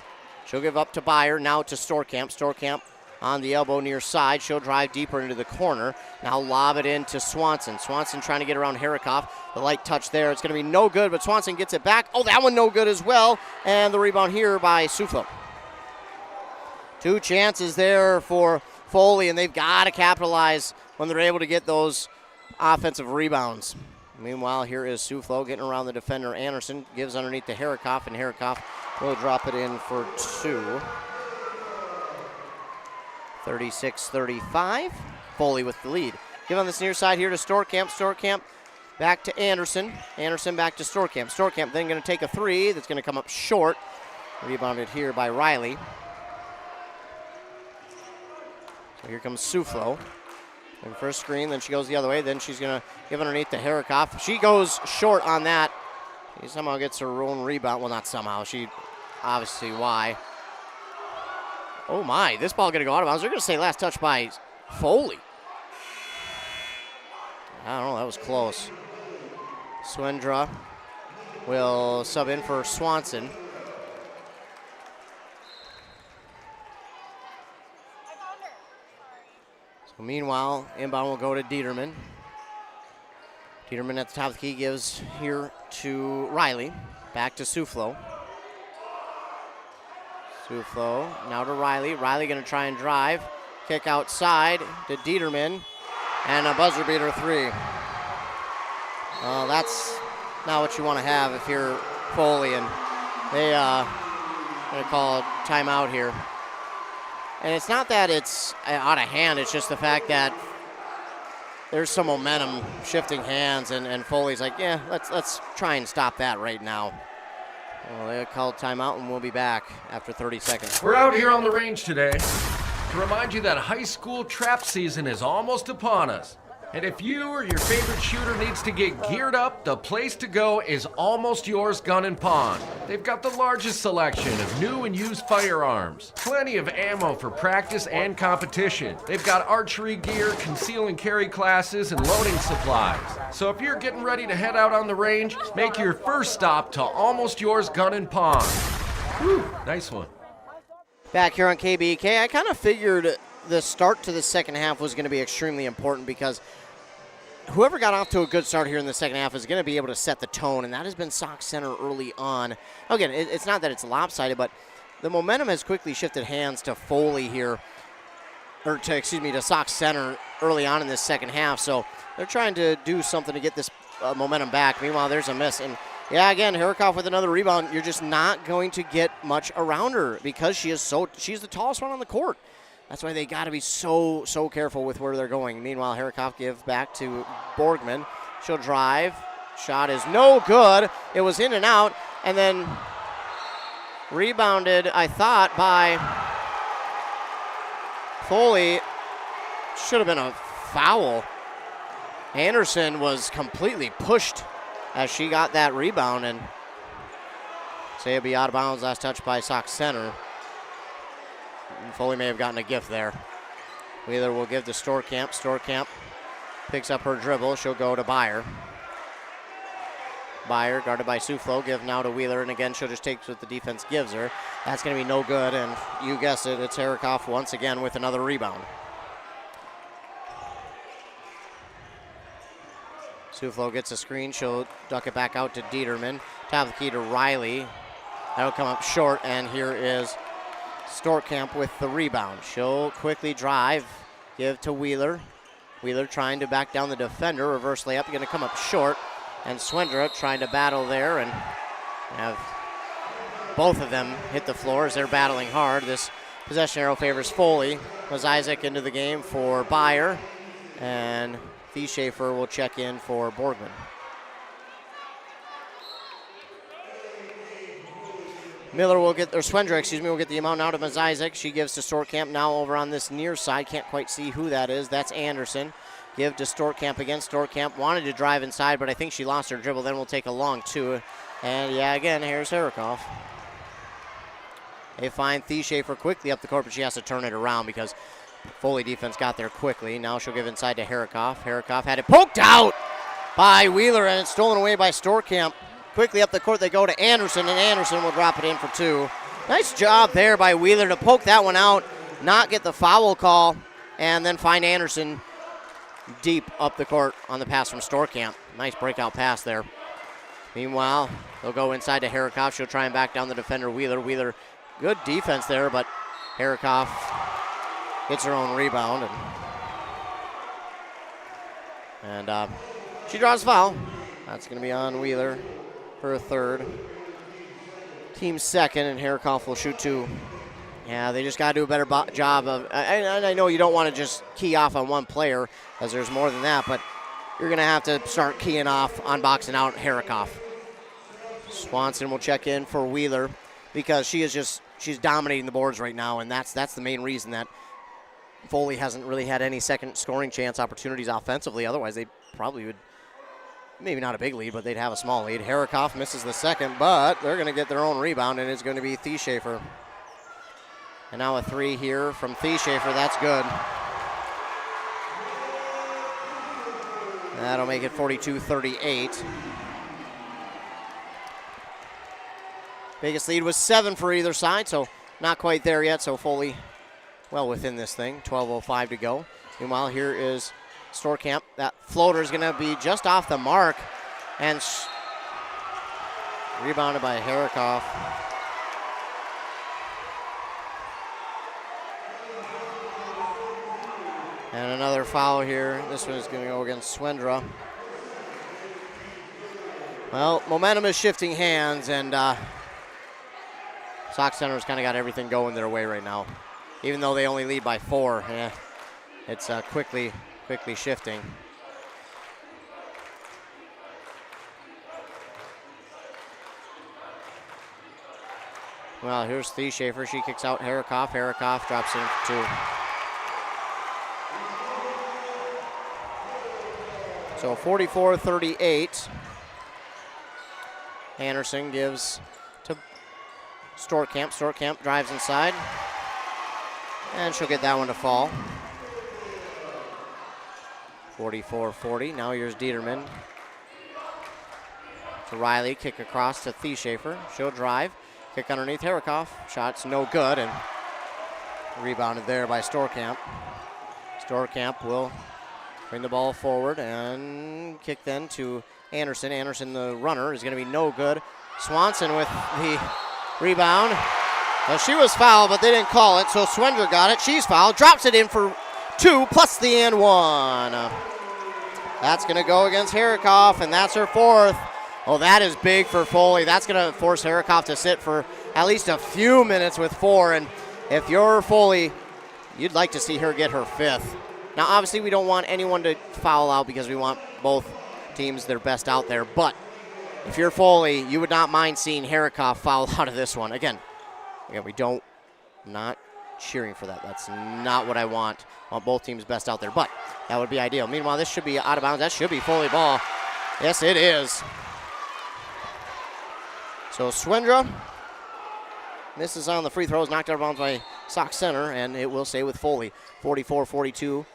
She'll give up to Byer. Now to Storkamp. Storkamp on the elbow near side. She'll drive deeper into the corner. Now lob it into Swanson. Swanson trying to get around Harikoff. The light touch there. It's going to be no good, but Swanson gets it back. Oh, that one no good as well. And the rebound here by Suflo. 2 chances there for Foley, and they've got to capitalize when they're able to get those offensive rebounds. Meanwhile, here is Suflo getting around the defender. Anderson gives underneath to Harikoff, and Harikoff will drop it in for 2. 36-35. Foley with the lead. Give on this near side here to Storkamp. Storkamp back to Anderson. Anderson back to Storkamp. Storkamp then going to take a 3 that's going to come up short. Rebounded here by Riley. So here comes Suflo. And first screen, then she goes the other way. Then she's going to give underneath to Harikoff. She goes short on that. She somehow gets her own rebound. Well, not somehow. She obviously why. Oh my, this ball going to go out of bounds. They're going to say last touch by Foley. I don't know, that was close. Swendra will sub in for Swanson. So meanwhile, inbound will go to Dieterman. Dieterman at the top of the key gives here to Riley. Back to Suflo. Suflo now to Riley. Riley going to try and drive. Kick outside to Dieterman. And a buzzer beater 3. That's not what you want to have if you're Foley. And they going to call a timeout here. And it's not that it's out of hand. It's just the fact that there's some momentum shifting hands. And Foley's like, yeah, let's try and stop that right now. Well, they called timeout, and we'll be back after 30 seconds. We're out here on the range today to remind you that high school trap season is almost upon us. And if you or your favorite shooter needs to get geared up, the place to go is Almost Yours Gun & Pawn. They've got the largest selection of new and used firearms, plenty of ammo for practice and competition. They've got archery gear, conceal and carry classes, and loading supplies. So if you're getting ready to head out on the range, make your first stop to Almost Yours Gun & Pawn. Whew, nice one. Back here on KBK, I kind of figured the start to the second half was going to be extremely important because whoever got off to a good start here in the second half is going to be able to set the tone, and that has been Sauk Center early on. Again, it's not that it's lopsided, but the momentum has quickly shifted hands to Foley here, or to Sauk Center early on in this second half. So they're trying to do something to get this momentum back. Meanwhile, there's a miss, and yeah, again, Harikoff with another rebound. You're just not going to get much around her because she's the tallest one on the court. That's why they got to be so careful with where they're going. Meanwhile, Harikoff gives back to Borgman. She'll drive. Shot is no good. It was in and out, and then rebounded, I thought, by Foley. Should have been a foul. Anderson was completely pushed as she got that rebound, and say it'll be out of bounds. Last touch by Sauk center. Foley may have gotten a gift there. Wheeler will give to Storkamp. Storkamp picks up her dribble. She'll go to Byer. Byer, guarded by Suflo, give now to Wheeler, and again, she'll just take what the defense gives her. That's going to be no good, and you guessed it, it's Harikoff once again with another rebound. Suflo gets a screen. She'll duck it back out to Dieterman. Top of the key to Riley. That'll come up short, and here is Storkamp with the rebound. She'll quickly drive, give to Wheeler. Wheeler trying to back down the defender. Reverse layup, going to come up short. And Swendra trying to battle there and have both of them hit the floor as they're battling hard. This possession arrow favors Foley. Was Isaac into the game for Byer, and Thieshafer will check in for Borgman. Miller will get, or Swendra, will get the amount out of Ms. Isaac. She gives to Storkamp now over on this near side. Can't quite see who that is. That's Anderson. Give to Storkamp again. Storkamp wanted to drive inside, but I think she lost her dribble. Then we'll take a long two. And yeah, again, here's Harikoff. They find Thieshafer quickly up the court, but she has to turn it around because Foley defense got there quickly. Now she'll give inside to Harikoff. Harikoff had it poked out by Wheeler, and it's stolen away by Storkamp. Quickly up the court they go to Anderson, and Anderson will drop it in for two. Nice job there by Wheeler to poke that one out, not get the foul call, and then find Anderson deep up the court on the pass from Storkamp. Nice breakout pass there. Meanwhile, they'll go inside to Harikoff. She'll try and back down the defender, Wheeler. Wheeler, good defense there, but Harikoff gets her own rebound. And she draws a foul. That's going to be on Wheeler for a third. Team second, and Harikoff will shoot two. Yeah, they just got to do a better job of, and I know you don't want to just key off on one player, as there's more than that, but you're going to have to start keying off on boxing out Harikoff. Swanson will check in for Wheeler because she's dominating the boards right now, and that's the main reason that Foley hasn't really had any second scoring chance opportunities offensively. Otherwise, they probably would, maybe not a big lead, but they'd have a small lead. Harikoff misses the second, but they're going to get their own rebound, and it's going to be Thieshafer. And now a three here from Thieshafer. That's good. That'll make it 42-38. Biggest lead was 7 for either side, so not quite there yet. So Foley well within this thing. 12:05 to go. Meanwhile, here is Storkamp. That floater is going to be just off the mark, and rebounded by Harikoff. And another foul here. This one is going to go against Swendra. Well, momentum is shifting hands, and Sauk Center's kind of got everything going their way right now. Even though they only lead by 4, it's quickly shifting. Well, here's Thieshafer. She kicks out Harikoff. Harikoff drops in for 2. So 44-38. Anderson gives to Storkamp. Storkamp drives inside. And she'll get that one to fall. 44-40. Now here's Dieterman. To Riley. Kick across to Thieshafer. She'll drive. Kick underneath Harikoff. Shot's no good. And rebounded there by Storkamp. Storkamp will bring the ball forward and kick then to Anderson. Anderson, the runner, is going to be no good. Swanson with the rebound. Well, she was fouled, but they didn't call it, so Swendra got it. She's fouled, drops it in for 2 plus the and 1. That's going to go against Harikoff, and that's her 4th. Oh, that is big for Foley. That's going to force Harikoff to sit for at least a few minutes with 4, and if you're Foley, you'd like to see her get her 5th. Now, obviously, we don't want anyone to foul out because we want both teams their best out there. But if you're Foley, you would not mind seeing Harrikoff foul out of this one. Again, I'm not cheering for that. That's not what I want. I want both teams best out there, but that would be ideal. Meanwhile, this should be out of bounds. That should be Foley ball. Yes, it is. So Swendra misses on the free throws, knocked out of bounds by Sauk Center, and it will stay with Foley. 44-42.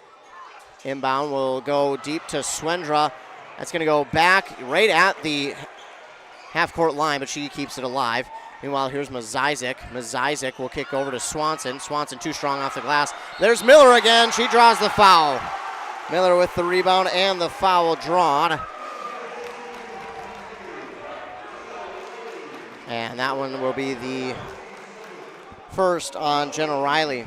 Inbound will go deep to Swendra. That's going to go back right at the half-court line, but she keeps it alive. Meanwhile, here's Mazizik. Mazizik will kick over to Swanson. Swanson too strong off the glass. There's Miller again. She draws the foul. Miller with the rebound and the foul drawn. And that one will be the first on Jenna Riley.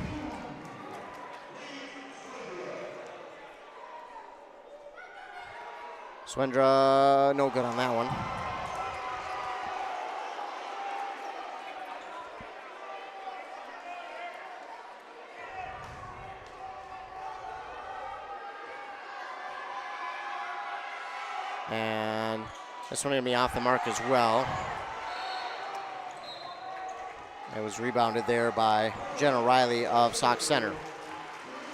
Swendra, no good on that one. And this one going to be off the mark as well. It was rebounded there by Jenna Riley of Sauk Center.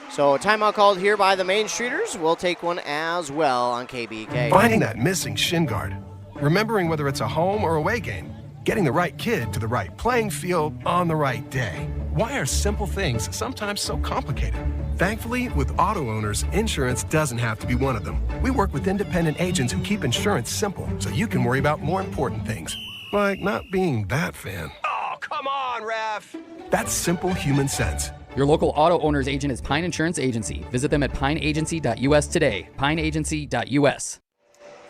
So a timeout called here by the Main Streeters. We'll take one as well on KBK. Finding that missing shin guard. Remembering whether it's a home or away game. Getting the right kid to the right playing field on the right day. Why are simple things sometimes so complicated? Thankfully, with auto owners, insurance doesn't have to be one of them. We work with independent agents who keep insurance simple so you can worry about more important things. Like not being that fan. Oh, come on, ref! That's simple human sense. Your local auto owner's agent is Pine Insurance Agency. Visit them at pineagency.us today. Pineagency.us.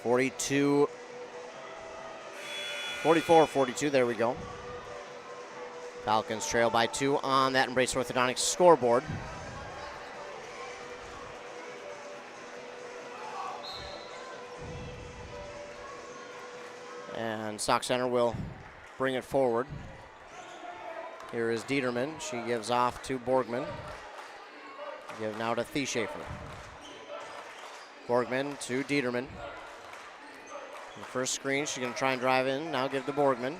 44-42, there we go. Falcons trail by 2 on that Embrace Orthodontics scoreboard. And Sauk Center will bring it forward. Here is Dieterman. She gives off to Borgman. Give now to Thieschafer. Borgman to Dieterman. The first screen, she's going to try and drive in. Now give to Borgman.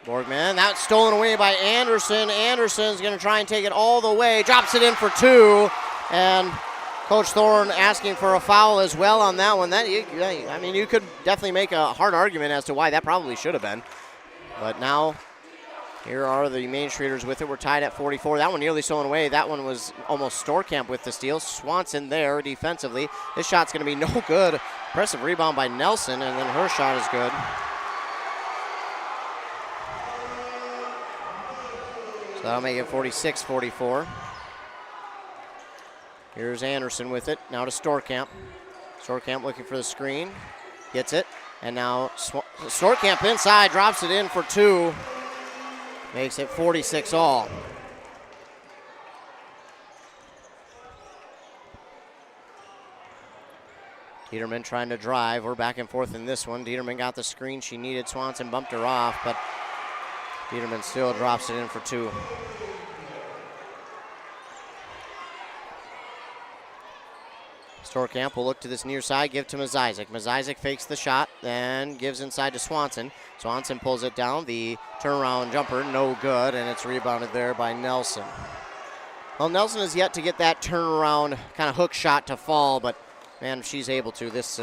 Borgman, that's stolen away by Anderson. Anderson's going to try and take it all the way. Drops it in for 2. And Coach Thorne asking for a foul as well on that one. I mean, you could definitely make a hard argument as to why that probably should have been. But now, here are the Main Streeters with it. We're tied at 44. That one nearly stolen away. That one was almost Storkamp with the steal. Swanson there defensively. This shot's going to be no good. Impressive rebound by Nelson, and then her shot is good. So that'll make it 46-44. Here's Anderson with it. Now to Storkamp. Storkamp looking for the screen. Gets it. And now Storkamp inside. Drops it in for 2. Makes it 46 all. Dieterman trying to drive. We're back and forth in this one. Dieterman got the screen she needed. Swanson bumped her off, but Dieterman still drops it in for 2. Storkamp will look to this near side, give to Mazizik. Mazizik fakes the shot, then gives inside to Swanson. Swanson pulls it down. The turnaround jumper, no good, and it's rebounded there by Nelson. Well, Nelson has yet to get that turnaround kind of hook shot to fall, but man, if she's able to, this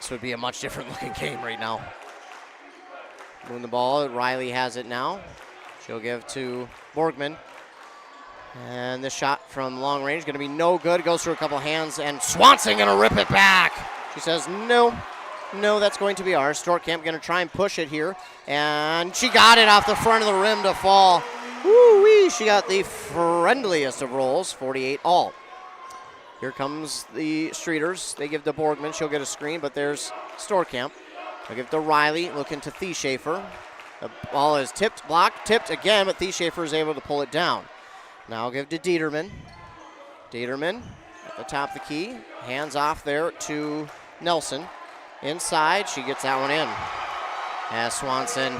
would be a much different looking game right now. Moving the ball, Riley has it now. She'll give to Borgman. And this shot from long range going to be no good. Goes through a couple hands, and Swanson going to rip it back. She says, no, that's going to be ours. Storkamp going to try and push it here. And she got it off the front of the rim to fall. Woo-wee, she got the friendliest of rolls, 48 all. Here comes the Streeters. They give to Borgman. She'll get a screen, but there's Storkamp. They'll give to Riley, looking to Thieschafer. The ball is tipped, blocked, tipped again, but Thieschafer is able to pull it down. Now I'll give to Dieterman. Dieterman at the top of the key. Hands off there to Nelson. Inside, she gets that one in. As Swanson,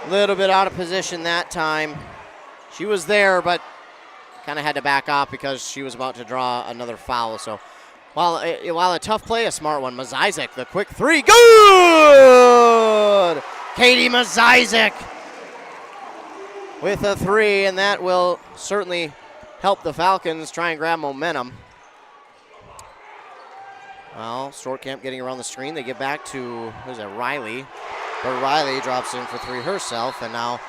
a little bit out of position that time. She was there, but kind of had to back off because she was about to draw another foul. So while a tough play, a smart one. Mazizek, the quick three. Good! Katie Mazizek with a three, and that will certainly help the Falcons try and grab momentum. Well, Storkamp getting around the screen. They get back to, who's that, Riley. But Riley drops in for three herself, and now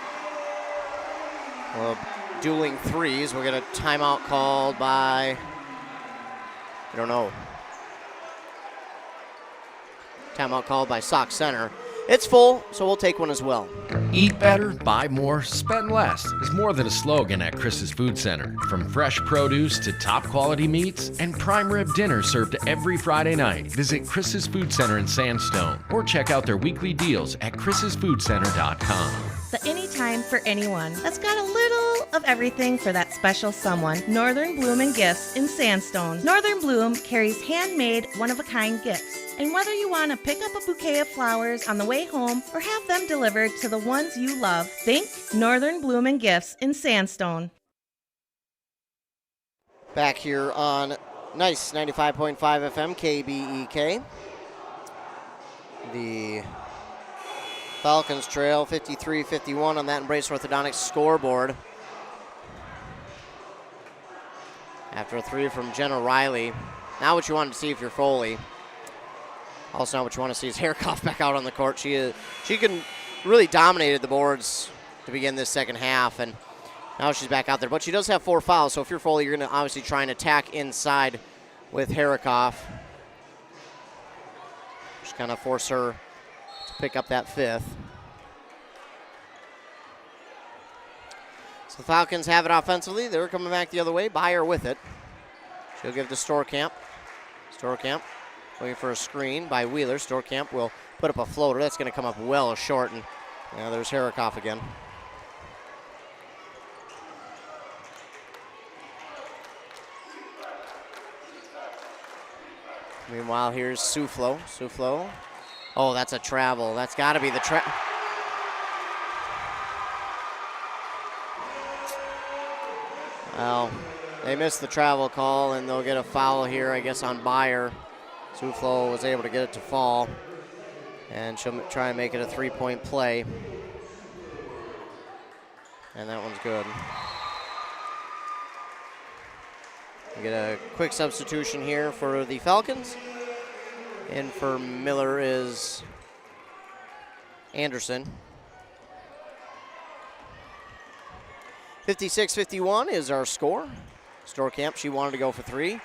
dueling threes. We'll get a timeout called by, I don't know. Timeout called by Sauk Center. It's full, so we'll take one as well. Eat better, buy more, spend less is more than a slogan at Chris's Food Center. From fresh produce to top quality meats and prime rib dinner served every Friday night. Visit Chris's Food Center in Sandstone or check out their weekly deals at chrissfoodcenter.com. The anytime for anyone that's got a little of everything for that special someone. Northern Bloom and Gifts in Sandstone. Northern Bloom carries handmade, one-of-a-kind gifts. And whether you want to pick up a bouquet of flowers on the way home or have them delivered to the ones you love, think Northern Bloom and Gifts in Sandstone. Back here on nice 95.5 FM KBEK. The Falcons trail 53-51 on that Embrace Orthodontics scoreboard. After a three from Jenna Riley. Now what you want to see if you're Foley. Also, what you want to see is Herkoff back out on the court. She can really dominated the boards to begin this second half, and now she's back out there. But she does have 4 fouls, so if you're Foley, you're going to obviously try and attack inside with Herkoff. Just kind of force her to pick up that 5th. So the Falcons have it offensively. They're coming back the other way. Beyer with it. She'll give it to Storkamp. Storkamp looking for a screen by Wheeler. Storkamp will put up a floater. That's going to come up well short. And there's Herkoff again. Meanwhile, here's Suflo. Suflo. Oh, that's a travel. That's got to be the travel. Well, they missed the travel call, and they'll get a foul here, I guess, on Beyer. Suflo was able to get it to fall, and she'll try and make it a 3-point play. And that one's good. We get a quick substitution here for the Falcons. In for Miller is Anderson. 56-51 is our score. Storkamp, she wanted to go for 3.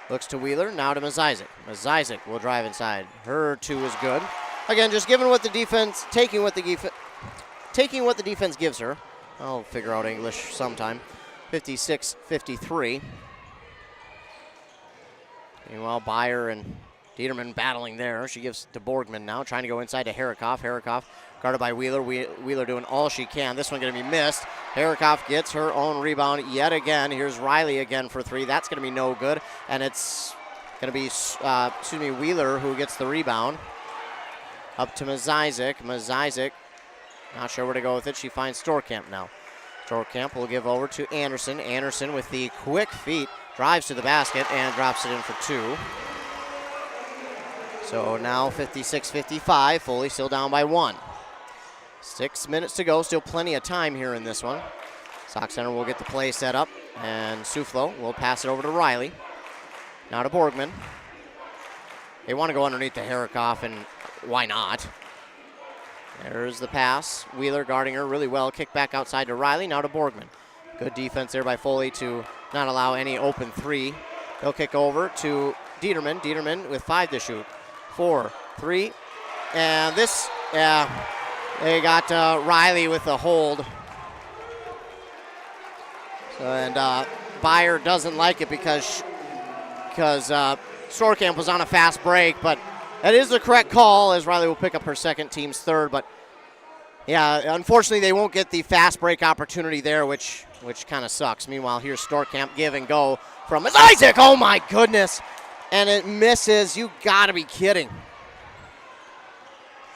Looks to Wheeler, now to Mazizek. Mazizek will drive inside. Her 2 is good. Again, just giving what the defense, taking what the defense gives her. I'll figure out English sometime. 56-53. Meanwhile, Beyer and Dieterman battling there. She gives to Borgman now, trying to go inside to Herkoff. Herkoff guarded by Wheeler. Wheeler doing all she can. This one going to be missed. Herkoff gets her own rebound yet again. Here's Riley again for 3. That's going to be no good. And it's going to be, Wheeler who gets the rebound. Up to Mazizek. Mazizek, not sure where to go with it. She finds Storkamp now. Storkamp will give over to Anderson. Anderson with the quick feet drives to the basket and drops it in for 2. So now 56-55. Foley still down by 1. 6 minutes to go. Still plenty of time here in this one. Sauk Center will get the play set up, and Suflo will pass it over to Riley. Now to Borgman. They want to go underneath the Herkoff, and why not? There's the pass. Wheeler guarding her really well. Kick back outside to Riley. Now to Borgman. Good defense there by Foley to not allow any open 3. They'll kick over to Dieterman. Dieterman with 5 to shoot. 4, 3, and this, they got Riley with a hold. So, and Beyer doesn't like it because Storkamp was on a fast break, but that is the correct call as Riley will pick up her second, team's 3rd. But yeah, unfortunately they won't get the fast break opportunity there, which kind of sucks. Meanwhile, here's Storkamp give and go from Isaac. Oh my goodness. And it misses. You gotta be kidding.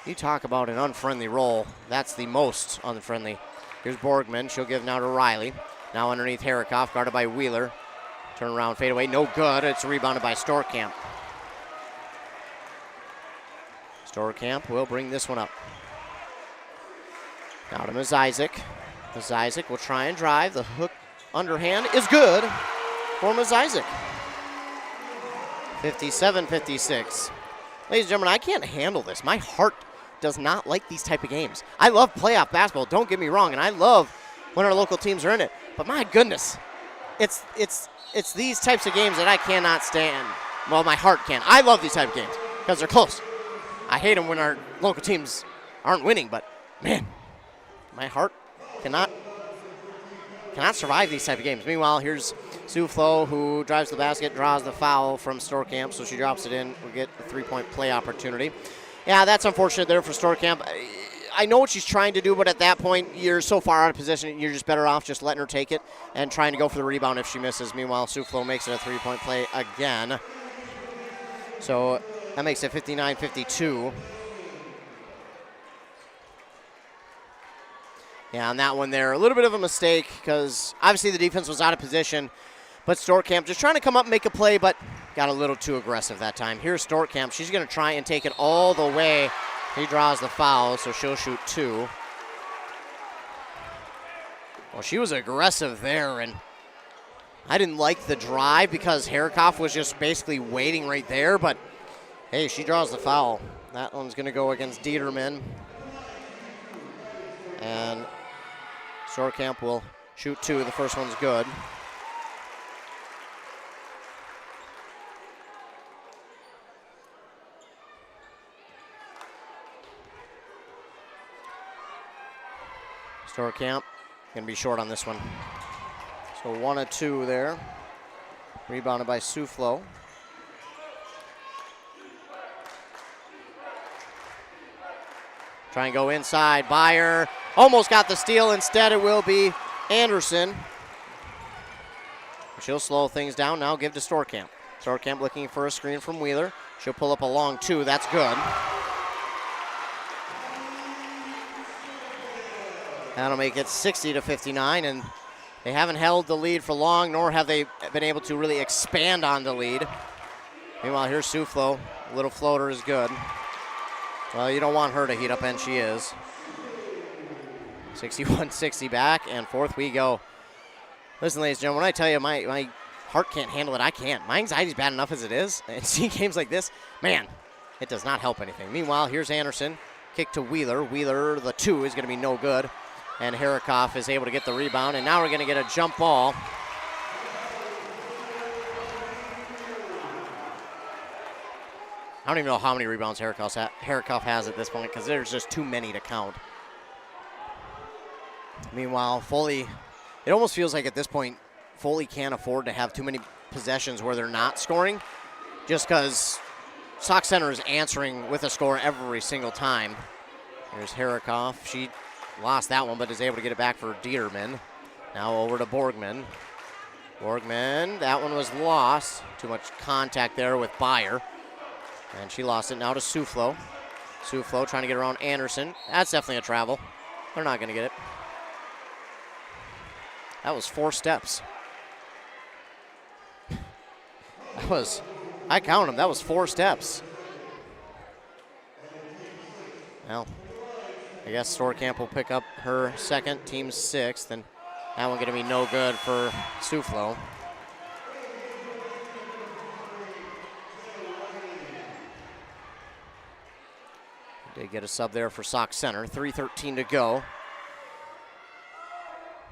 You talk about an unfriendly roll. That's the most unfriendly. Here's Borgman. She'll give now to Riley. Now underneath Herikoff, guarded by Wheeler. Turn around, fade away. No good. It's rebounded by Storkamp. Storkamp will bring this one up. Now to Ms. Isaac. Ms. Isaac will try and drive. The hook underhand is good for Ms. Isaac. 57-56. Ladies and gentlemen, I can't handle this. My heart does not like these type of games. I love playoff basketball, don't get me wrong, and I love when our local teams are in it. But my goodness, it's these types of games that I cannot stand. Well, my heart can. I love these type of games because they're close. I hate them when our local teams aren't winning, but man, my heart cannot survive these type of games. Meanwhile, here's Suflo, who drives the basket, draws the foul from Storkamp, so she drops it in. We'll get a three-point play opportunity. Yeah, that's unfortunate there for Storkamp. I know what she's trying to do, but at that point, you're so far out of position, you're just better off just letting her take it and trying to go for the rebound if she misses. Meanwhile, Suflo makes it a three-point play again. So that makes it 59-52. Yeah, on that one there, a little bit of a mistake because obviously the defense was out of position, but Storkamp just trying to come up and make a play, but got a little too aggressive that time. Here's Storkamp. She's going to try and take it all the way. He draws the foul, so she'll shoot two. Well, she was aggressive there, and I didn't like the drive because Herikoff was just basically waiting right there, but hey, she draws the foul. That one's going to go against Dieterman. And Storkamp will shoot two. The first one's good. Storkamp going to be short on this one. So 1 of 2 there. Rebounded by Suflo. Try and go inside. Byer almost got the steal. Instead, it will be Anderson. She'll slow things down now, give to Storkamp. Storkamp looking for a screen from Wheeler. She'll pull up a long two. That's good. That'll make it 60-59, and they haven't held the lead for long, nor have they been able to really expand on the lead. Meanwhile, here's Suflo. A little floater is good. Well, you don't want her to heat up, and she is. 61-60 back, and fourth we go. Listen, ladies and gentlemen, when I tell you my heart can't handle it, I can't. My anxiety's bad enough as it is. And seeing games like this, man, it does not help anything. Meanwhile, here's Anderson. Kick to Wheeler. Wheeler, the two, is going to be no good. And Herikoff is able to get the rebound, and now we're going to get a jump ball. I don't even know how many rebounds Herikoff has at this point because there's just too many to count. Meanwhile, Foley, it almost feels like at this point, Foley can't afford to have too many possessions where they're not scoring just because Sauk Center is answering with a score every single time. Here's Herikoff. She lost that one but is able to get it back for Dieterman. Now over to Borgman. Borgman, that one was lost. Too much contact there with Byer. And she lost it now to Suflo. Suflo trying to get around Anderson. That's definitely a travel. They're not going to get it. That was 4 steps. I counted them. That was 4 steps. Well, I guess Storkamp will pick up her second, team's 6th, and that one going to be no good for Suflo. Did get a sub there for Sauk Center. 3:13 to go.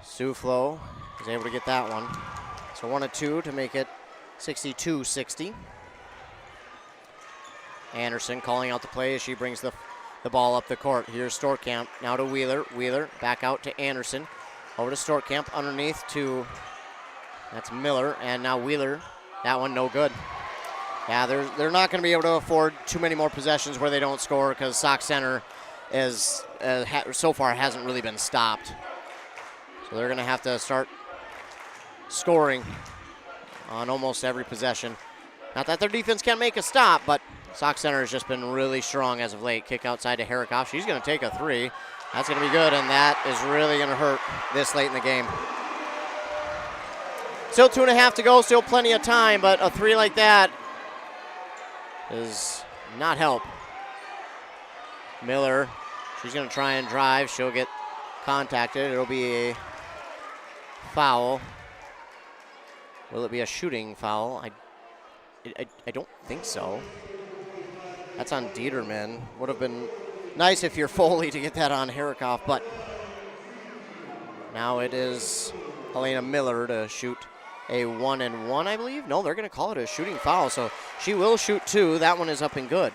Suflo is able to get that one. So 1 of 2 to make it 62-60. Anderson calling out the play as she brings the ball up the court. Here's Storkamp now to Wheeler. Wheeler back out to Anderson. Over to Storkamp underneath to, that's Miller. And now Wheeler, that one no good. Yeah, they're not going to be able to afford too many more possessions where they don't score because Sauk Center is so far hasn't really been stopped. So they're going to have to start scoring on almost every possession. Not that their defense can't make a stop, but Sauk Center has just been really strong as of late. Kick outside to Herikoff. She's going to take a 3. That's going to be good, and that is really going to hurt this late in the game. Still 2.5 to go, still plenty of time, but a 3 like that does not help. Miller, she's going to try and drive. She'll get contacted. It'll be a foul. Will it be a shooting foul? I don't think so. That's on Dieterman. Would have been nice if you're Foley to get that on Herikoff, but now it is Helena Miller to shoot a 1-and-1, I believe. No, they're going to call it a shooting foul, so she will shoot 2. That one is up and good.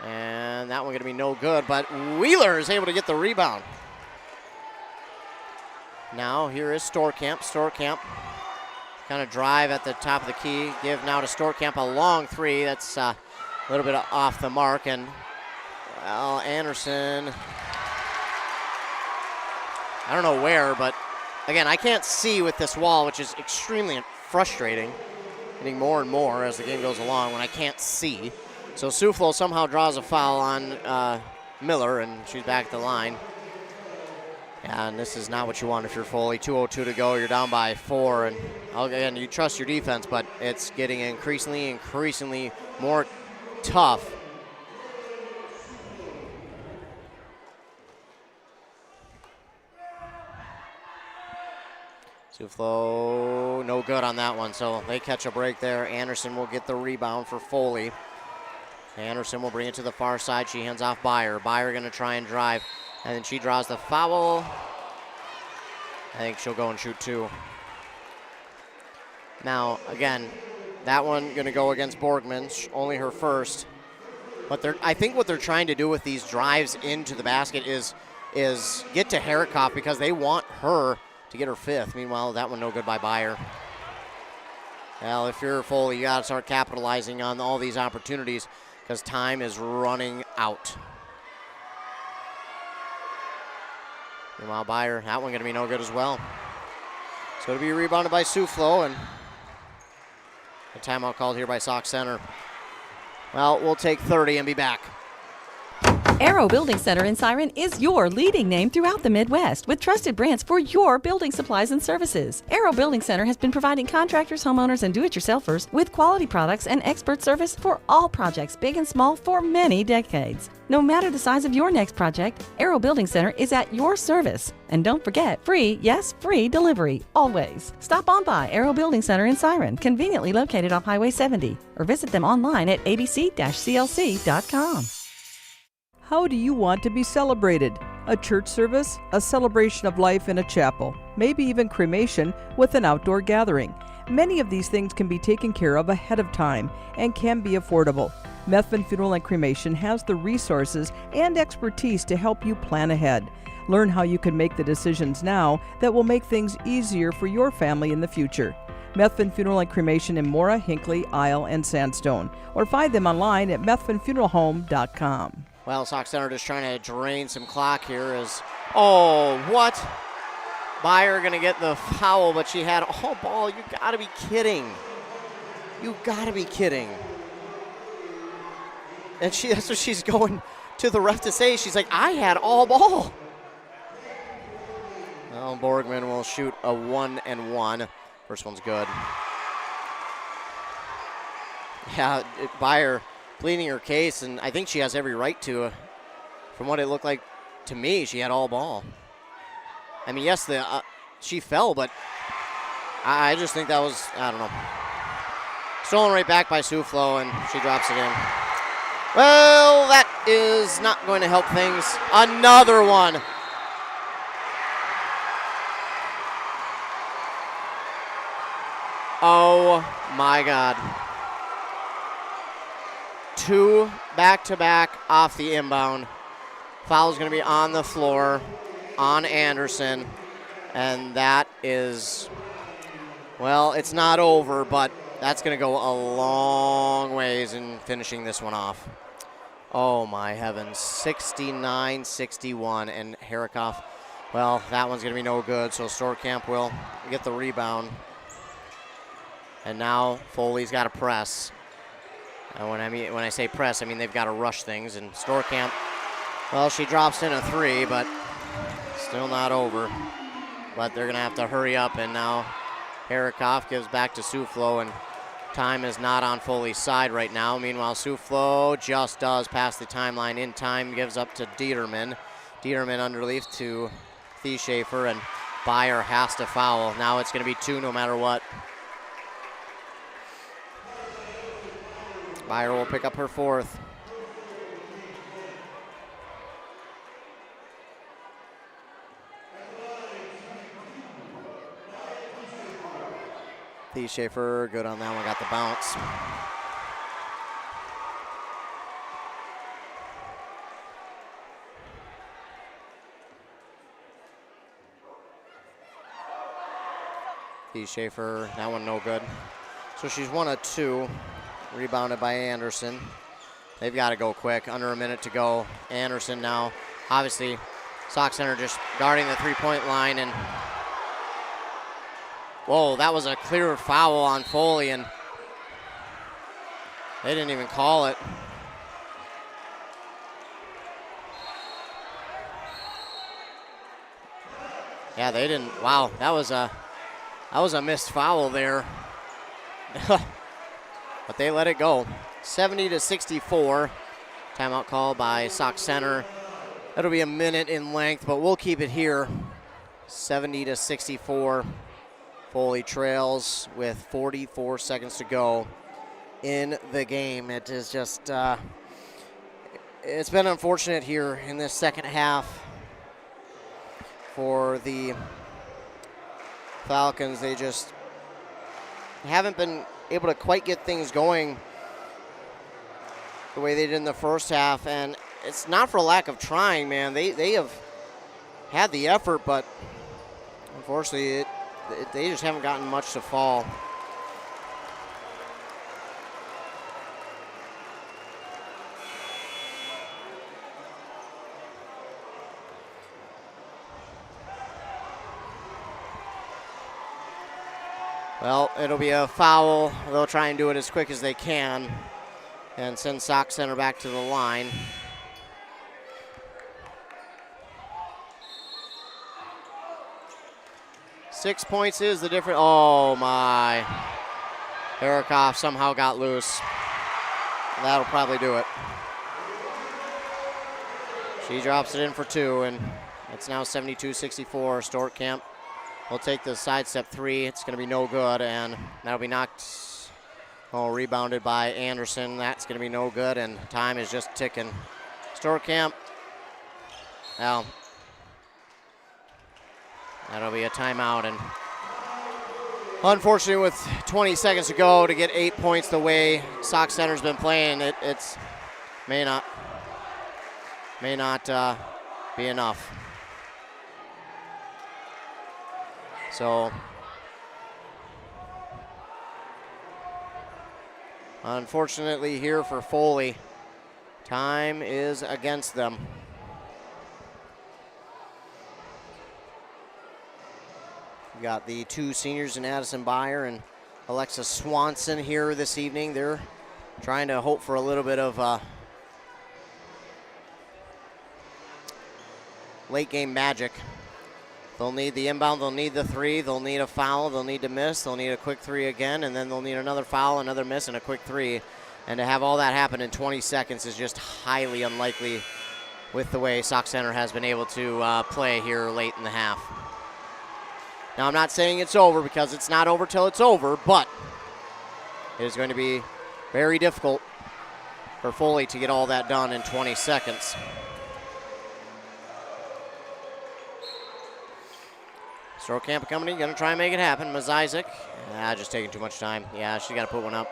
And that one going to be no good, but Wheeler is able to get the rebound. Now here is Storkamp. Storkamp kind of drive at the top of the key. Give now to Storkamp a long 3. That's a little bit off the mark. And, well, Anderson, I don't know where, but again, I can't see with this wall, which is extremely frustrating. Getting more and more as the game goes along when I can't see. So Suflo somehow draws a foul on Miller, and she's back at the line. And this is not what you want if you're Foley. 2:02 to go. You're down by 4. And again, you trust your defense, but it's getting increasingly more tough. Suflo, no good on that one. So they catch a break there. Anderson will get the rebound for Foley. Anderson will bring it to the far side. She hands off Byer. Byer going to try and drive. And then she draws the foul. I think she'll go and shoot 2. Now, again, that one going to go against Borgman, only her first. But I think what they're trying to do with these drives into the basket is get to Herikoff because they want her to get her 5th. Meanwhile, that one no good by Byer. Well, if you're Foley, you got to start capitalizing on all these opportunities because time is running out. Meanwhile, Byer, that one going to be no good as well. It's going to be rebounded by Suflo, and a timeout called here by Sauk Center. Well, we'll take 30 and be back. Arrow Building Center in Siren is your leading name throughout the Midwest with trusted brands for your building supplies and services. Arrow Building Center has been providing contractors, homeowners, and do-it-yourselfers with quality products and expert service for all projects, big and small, for many decades. No matter the size of your next project, Arrow Building Center is at your service. And don't forget, free, yes, free delivery, always. Stop on by Arrow Building Center in Siren, conveniently located off Highway 70, or visit them online at abc-clc.com. How do you want to be celebrated? A church service, a celebration of life in a chapel, maybe even cremation with an outdoor gathering. Many of these things can be taken care of ahead of time and can be affordable. Methvin Funeral and Cremation has the resources and expertise to help you plan ahead. Learn how you can make the decisions now that will make things easier for your family in the future. Methvin Funeral and Cremation in Mora, Hinckley, Isle, and Sandstone, or find them online at methvinfuneralhome.com. Well, Sauk Center just trying to drain some clock here as, oh, what? Byer going to get the foul, but she had all ball. You got to be kidding. You got to be kidding. And that's what she's going to the ref to say. She's like, I had all ball. Well, Borgman will shoot a 1-and-1. First one's good. Yeah, Byer pleading her case, and I think she has every right to. From what it looked like to me, she had all ball. I mean, yes, she fell, but I just think that was, I don't know. Stolen right back by Suflo, and she drops it in. Well, that is not going to help things. Another one. Oh, my God. 2 back-to-back off the inbound. Foul's going to be on the floor on Anderson. And that is, well, it's not over, but that's going to go a long ways in finishing this one off. Oh, my heavens. 69-61, and Herikoff Well, that one's going to be no good, so Storkamp will get the rebound. And now Foley's got to press. And when I say press, I mean they've got to rush things. And Storkamp, well, she drops in a 3, but still not over. But they're going to have to hurry up, and now Herikoff gives back to Soufflot, and time is not on Foley's side right now. Meanwhile, Soufflot just does pass the timeline in time, gives up to Dieterman. Dieterman underneath to Thieschafer, and Byer has to foul. Now it's going to be 2 no matter what. Byer will pick up her 4th. Thieschafer, good on that one, got the bounce. Thieschafer, that one no good. So she's 1 of 2, rebounded by Anderson. They've got to go quick, under a minute to go. Anderson now, obviously, Sauk Center just guarding the 3-point line, and whoa, that was a clear foul on Foley, and they didn't even call it. Yeah, they didn't. Wow, that was a missed foul there. But they let it go. 70-64. Timeout call by Sauk Center. That'll be a minute in length, but we'll keep it here. 70-64. Foley trails with 44 seconds to go in the game. It is just, it's been unfortunate here in this second half for the Falcons. They just haven't been able to quite get things going the way they did in the first half, and it's not for lack of trying, man. They have had the effort, but unfortunately they just haven't gotten much to fall. Well, it'll be a foul. They'll try and do it as quick as they can and send Sauk Center back to the line. Six points is the difference. Oh my. Herikoff somehow got loose. That'll probably do it. She drops it in for 2, and it's now 72-64. Storkamp will take the sidestep 3. It's going to be no good, and that'll be knocked. Oh, rebounded by Anderson. That's going to be no good, and time is just ticking. Storkamp. Well, that'll be a timeout, and unfortunately with 20 seconds to go to get 8 points the way Sauk Center's been playing, it's may not be enough. So unfortunately here for Foley, time is against them. We got the 2 seniors in Addison Byer and Alexa Swanson here this evening. They're trying to hope for a little bit of late game magic. They'll need the inbound, they'll need the 3, they'll need a foul, they'll need to miss, they'll need a quick 3 again, and then they'll need another foul, another miss, and a quick 3. And to have all that happen in 20 seconds is just highly unlikely with the way Sauk Center has been able to play here late in the half. Now, I'm not saying it's over, because it's not over till it's over, but it is going to be very difficult for Foley to get all that done in 20 seconds. Storkamp coming in, going to try and make it happen. Mazizik, just taking too much time. Yeah, she's got to put one up.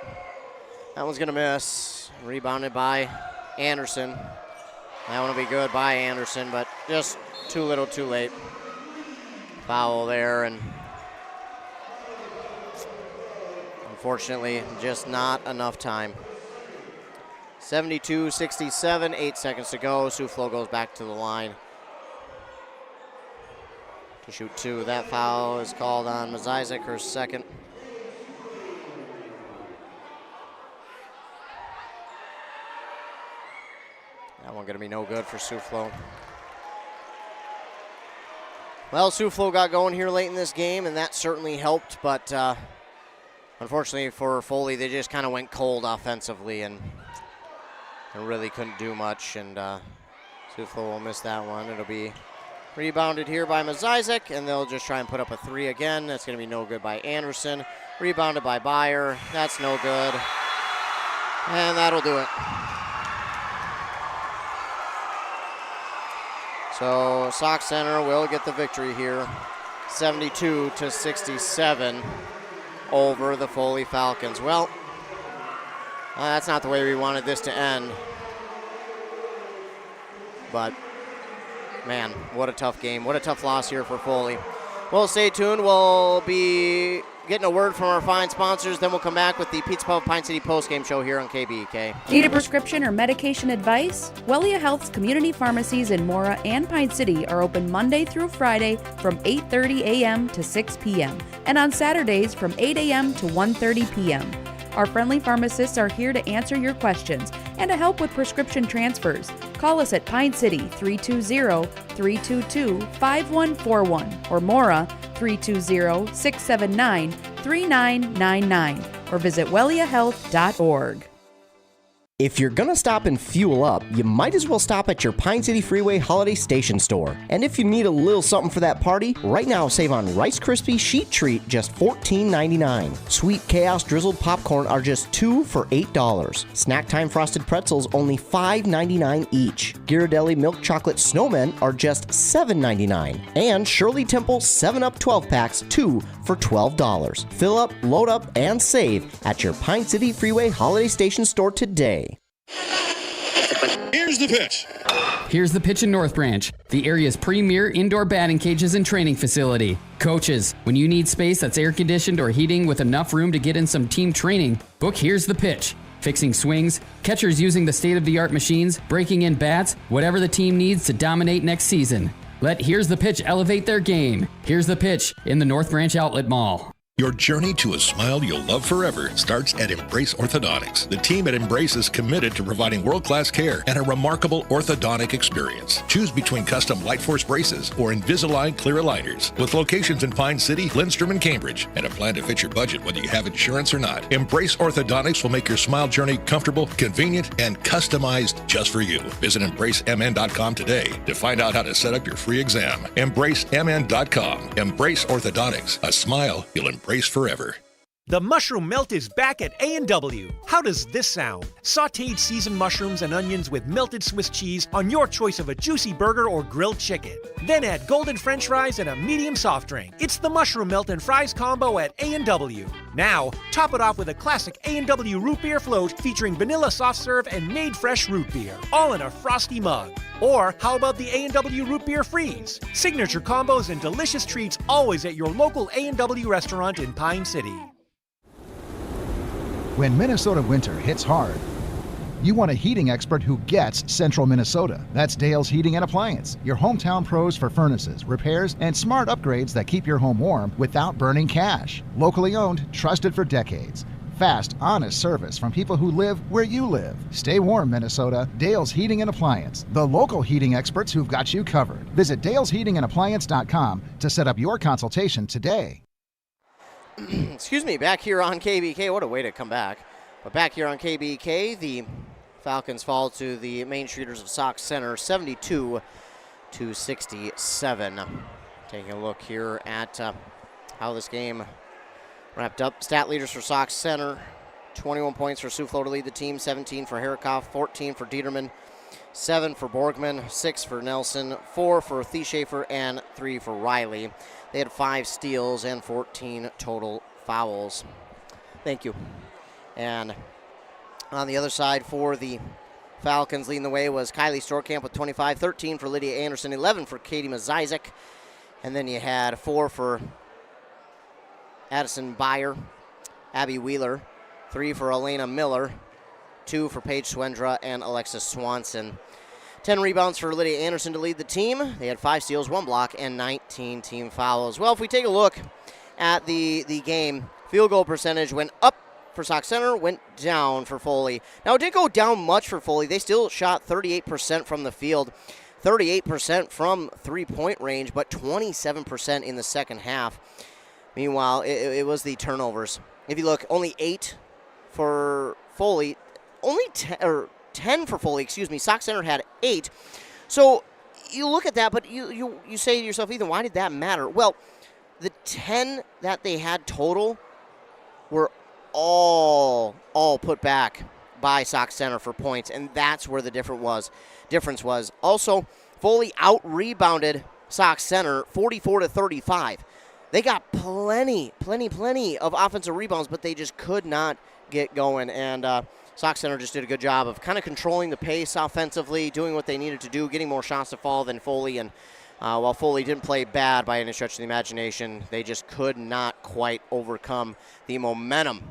That one's going to miss. Rebounded by Anderson. That one will be good by Anderson, but just too little, too late. Foul there, and unfortunately, just not enough time. 72-67, 8 seconds to go. Soufflot goes back to the line. to shoot 2. That foul is called on Mazizek, her second. That one going to be no good for Soufflot. Well, Soufflot got going here late in this game, and that certainly helped, but unfortunately for Foley, they just kind of went cold offensively and really couldn't do much, and Soufflot will miss that one. It'll be rebounded here by Mazizek, and they'll just try and put up a 3 again. That's going to be no good by Anderson. Rebounded by Byer. That's no good. And that'll do it. So Sauk Center will get the victory here, 72-67 over the Foley Falcons. Well, that's not the way we wanted this to end. But, man, what a tough game. What a tough loss here for Foley. Well, stay tuned. We'll be getting a word from our fine sponsors. Then we'll come back with the Pizza Pub Pine City postgame show here on KBEK. Need a prescription or medication advice? Wellia Health's community pharmacies in Mora and Pine City are open Monday through Friday from 8:30 a.m. to 6 p.m. and on Saturdays from 8 a.m. to 1:30 p.m. Our friendly pharmacists are here to answer your questions and to help with prescription transfers. Call us at Pine City 320-322-5141 or Mora 320-679-3999 or visit welliahealth.org. If you're gonna stop and fuel up, you might as well stop at your Pine City Freeway Holiday Station store. And if you need a little something for that party, right now save on Rice Krispie Sheet Treat, just $14.99. Sweet Chaos Drizzled Popcorn are just 2 for $8. Snack Time Frosted Pretzels only $5.99 each. Ghirardelli Milk Chocolate Snowmen are just $7.99. And Shirley Temple 7-Up 12-packs, 2 for $12. Fill up, load up, and save at your Pine City Freeway Holiday Station store today. Here's the pitch. Here's the pitch in North Branch, the area's premier indoor batting cages and training facility. Coaches, when you need space that's air conditioned or heating with enough room to get in some team training, book Here's the Pitch. Fixing swings, catchers using the state-of-the-art machines, breaking in bats, whatever the team needs to dominate next season. Let Here's the Pitch elevate their game. Here's the Pitch in the North Branch Outlet Mall. Your journey to a smile you'll love forever starts at Embrace Orthodontics. The team at Embrace is committed to providing world-class care and a remarkable orthodontic experience. Choose between custom Light Force braces or Invisalign clear aligners. With locations in Pine City, Lindstrom, and Cambridge, and a plan to fit your budget whether you have insurance or not. Embrace Orthodontics will make your smile journey comfortable, convenient, and customized just for you. Visit EmbraceMN.com today to find out how to set up your free exam. EmbraceMN.com. Embrace Orthodontics. A smile you'll embrace forever. The mushroom melt is back at A&W. How does this sound? Sautéed seasoned mushrooms and onions with melted Swiss cheese on your choice of a juicy burger or grilled chicken. Then add golden French fries and a medium soft drink. It's the mushroom melt and fries combo at A&W. Now, top it off with a classic A&W root beer float featuring vanilla soft serve and made fresh root beer, all in a frosty mug. Or how about the A&W root beer freeze? Signature combos and delicious treats always at your local A&W restaurant in Pine City. When Minnesota winter hits hard, you want a heating expert who gets central Minnesota. That's Dale's Heating and Appliance, your hometown pros for furnaces, repairs, and smart upgrades that keep your home warm without burning cash. Locally owned, trusted for decades. Fast, honest service from people who live where you live. Stay warm, Minnesota. Dale's Heating and Appliance, the local heating experts who've got you covered. Visit dalesheatingandappliance.com to set up your consultation today. Excuse me, back here on KBK. What a way to come back. But back here on KBK, the Falcons fall to the Main Streeters of Sauk Center, 72-67. Taking a look here at how this game wrapped up. Stat leaders for Sauk Center, 21 points for Soufflot to lead the team, 17 for Herikoff, 14 for Dieterman, 7 for Borgman, 6 for Nelson, 4 for Thieschafer, and 3 for Riley. They had 5 steals and 14 total fouls. Thank you. And on the other side for the Falcons, leading the way was Kylie Storkamp with 25, 13 for Lydia Anderson, 11 for Katie Mazizek. And then you had 4 for Addison Byer, Abby Wheeler, 3 for Elena Miller, 2 for Paige Swendra, and Alexis Swanson. 10 rebounds for Lydia Anderson to lead the team. They had 5 steals, 1 block, and 19 team fouls. Well, if we take a look at the game, field goal percentage went up for Sauk Center, went down for Foley. Now, it didn't go down much for Foley. They still shot 38% from the field, 38% from three-point range, but 27% in the second half. Meanwhile, it was the turnovers. If you look, only 8 for Foley, only 10 for Foley, Sauk Center had 8. So you look at that, but you say to yourself, Ethan, why did that matter? Well, the 10 that they had total were all put back by Sauk Center for points, and that's where the difference was. Also, Foley out-rebounded Sauk Center 44-35. They got plenty of offensive rebounds, but they just could not get going, and Sauk Center just did a good job of kind of controlling the pace offensively, doing what they needed to do, getting more shots to fall than Foley, and while Foley didn't play bad by any stretch of the imagination, they just could not quite overcome the momentum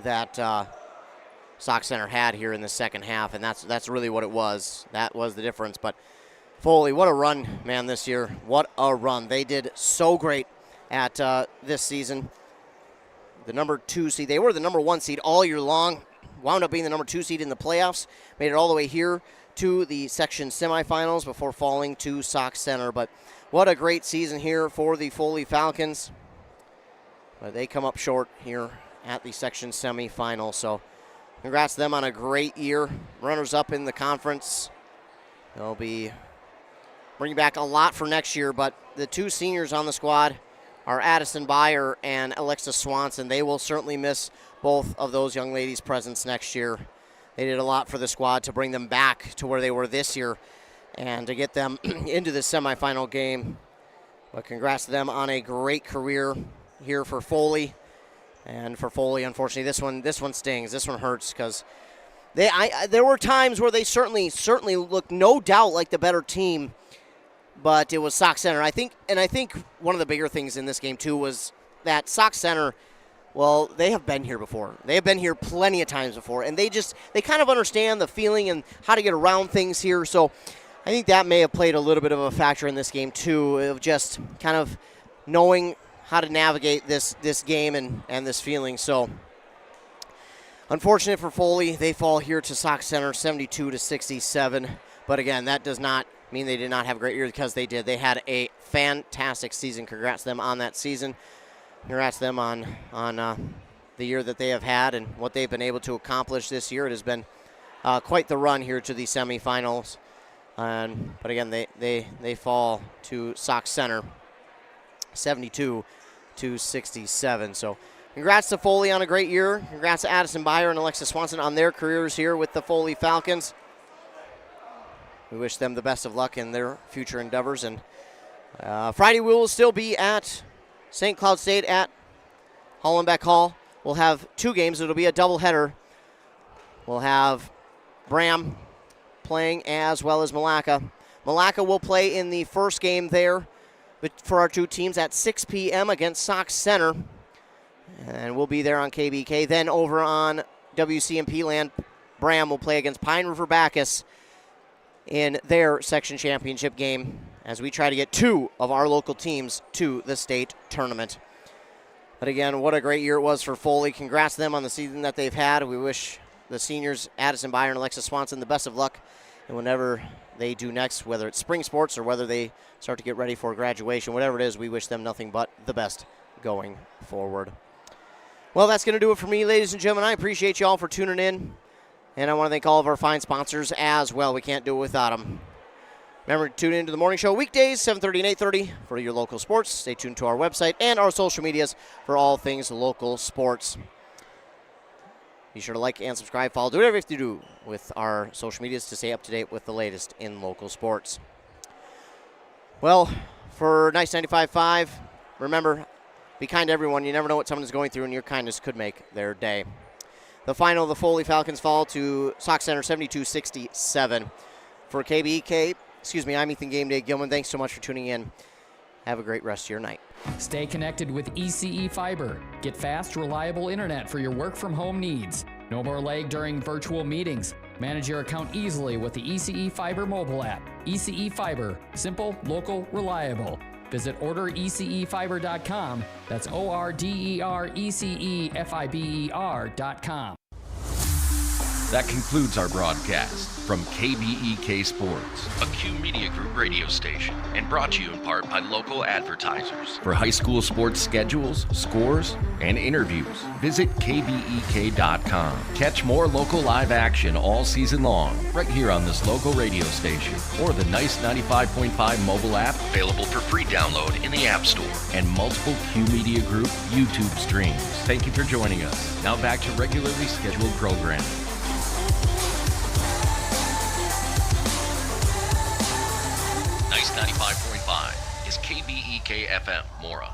that Sauk Center had here in the second half, and that's really what it was. That was the difference. But Foley, what a run, man, this year. What a run. They did so great at this season. The number 2 seed. They were the number 1 seed all year long. Wound up being the number 2 seed in the playoffs. Made it all the way here to the section semifinals before falling to Sauk Center. But what a great season here for the Foley Falcons. But they come up short here at the section semifinal. So congrats to them on a great year. Runners-up in the conference. They'll be bringing back a lot for next year, but the 2 seniors on the squad are Addison Byer and Alexis Swanson. They will certainly miss both of those young ladies' presence next year. They did a lot for the squad to bring them back to where they were this year and to get them into the semifinal game. But congrats to them on a great career here for Foley. And for Foley, unfortunately, this one stings. This one hurts because there were times where they certainly looked no doubt like the better team, but it was Sauk Center. I think one of the bigger things in this game too was that Sauk Center, well, they have been here before. They have been here plenty of times before, and they kind of understand the feeling and how to get around things here. So I think that may have played a little bit of a factor in this game too, of just kind of knowing how to navigate this game and this feeling. So unfortunate for Foley, they fall here to Sauk Center 72-67. But again, that does not mean they did not have a great year, because they did. They had a fantastic season. Congrats to them on that season. Congrats to them on the year that they have had and what they've been able to accomplish this year. It has been quite the run here to the semifinals. But again, they fall to Sauk Center 72-67. So congrats to Foley on a great year. Congrats to Addison Byer and Alexis Swanson on their careers here with the Foley Falcons. We wish them the best of luck in their future endeavors. And Friday we will still be at St. Cloud State at Hollenbeck Hall. We'll have 2 games. It'll be a doubleheader. We'll have Bram playing as well as Malacca. Malacca will play in the first game there for our 2 teams at 6 p.m. against Sauk Center. And we'll be there on KBK. Then over on WCMP land, Bram will play against Pine River Bacchus in their section championship game as we try to get 2 of our local teams to the state tournament. But again, what a great year it was for Foley. Congrats to them on the season that they've had. We wish the seniors, Addison Byer and Alexis Swanson, the best of luck. And whenever they do next, whether it's spring sports or whether they start to get ready for graduation, whatever it is, we wish them nothing but the best going forward. Well, that's going to do it for me, ladies and gentlemen. I appreciate you all for tuning in. And I want to thank all of our fine sponsors as well. We can't do it without them. Remember to tune into the morning show weekdays, 7:30 and 8:30 for your local sports. Stay tuned to our website and our social medias for all things local sports. Be sure to like and subscribe, follow, do whatever you have to do with our social medias to stay up to date with the latest in local sports. Well, for Nice 95.5, remember, be kind to everyone. You never know what someone is going through, and your kindness could make their day. The final, the Foley Falcons fall to Sauk Center 72-67. For KBEK, I'm Ethan Game Day Gilman. Thanks so much for tuning in. Have a great rest of your night. Stay connected with ECE Fiber. Get fast, reliable internet for your work from home needs. No more lag during virtual meetings. Manage your account easily with the ECE Fiber mobile app. ECE Fiber, simple, local, reliable. Visit orderecefiber.com. That's ORDERECEFIBER.com. That concludes our broadcast from KBEK Sports, a Q Media Group radio station, and brought to you in part by local advertisers. For high school sports schedules, scores, and interviews, visit KBEK.com. Catch more local live action all season long, right here on this local radio station, or the nice 95.5 mobile app, available for free download in the App Store, and multiple Q Media Group YouTube streams. Thank you for joining us. Now back to regularly scheduled programming. Nice 95.5 is KBEK FM, Mora.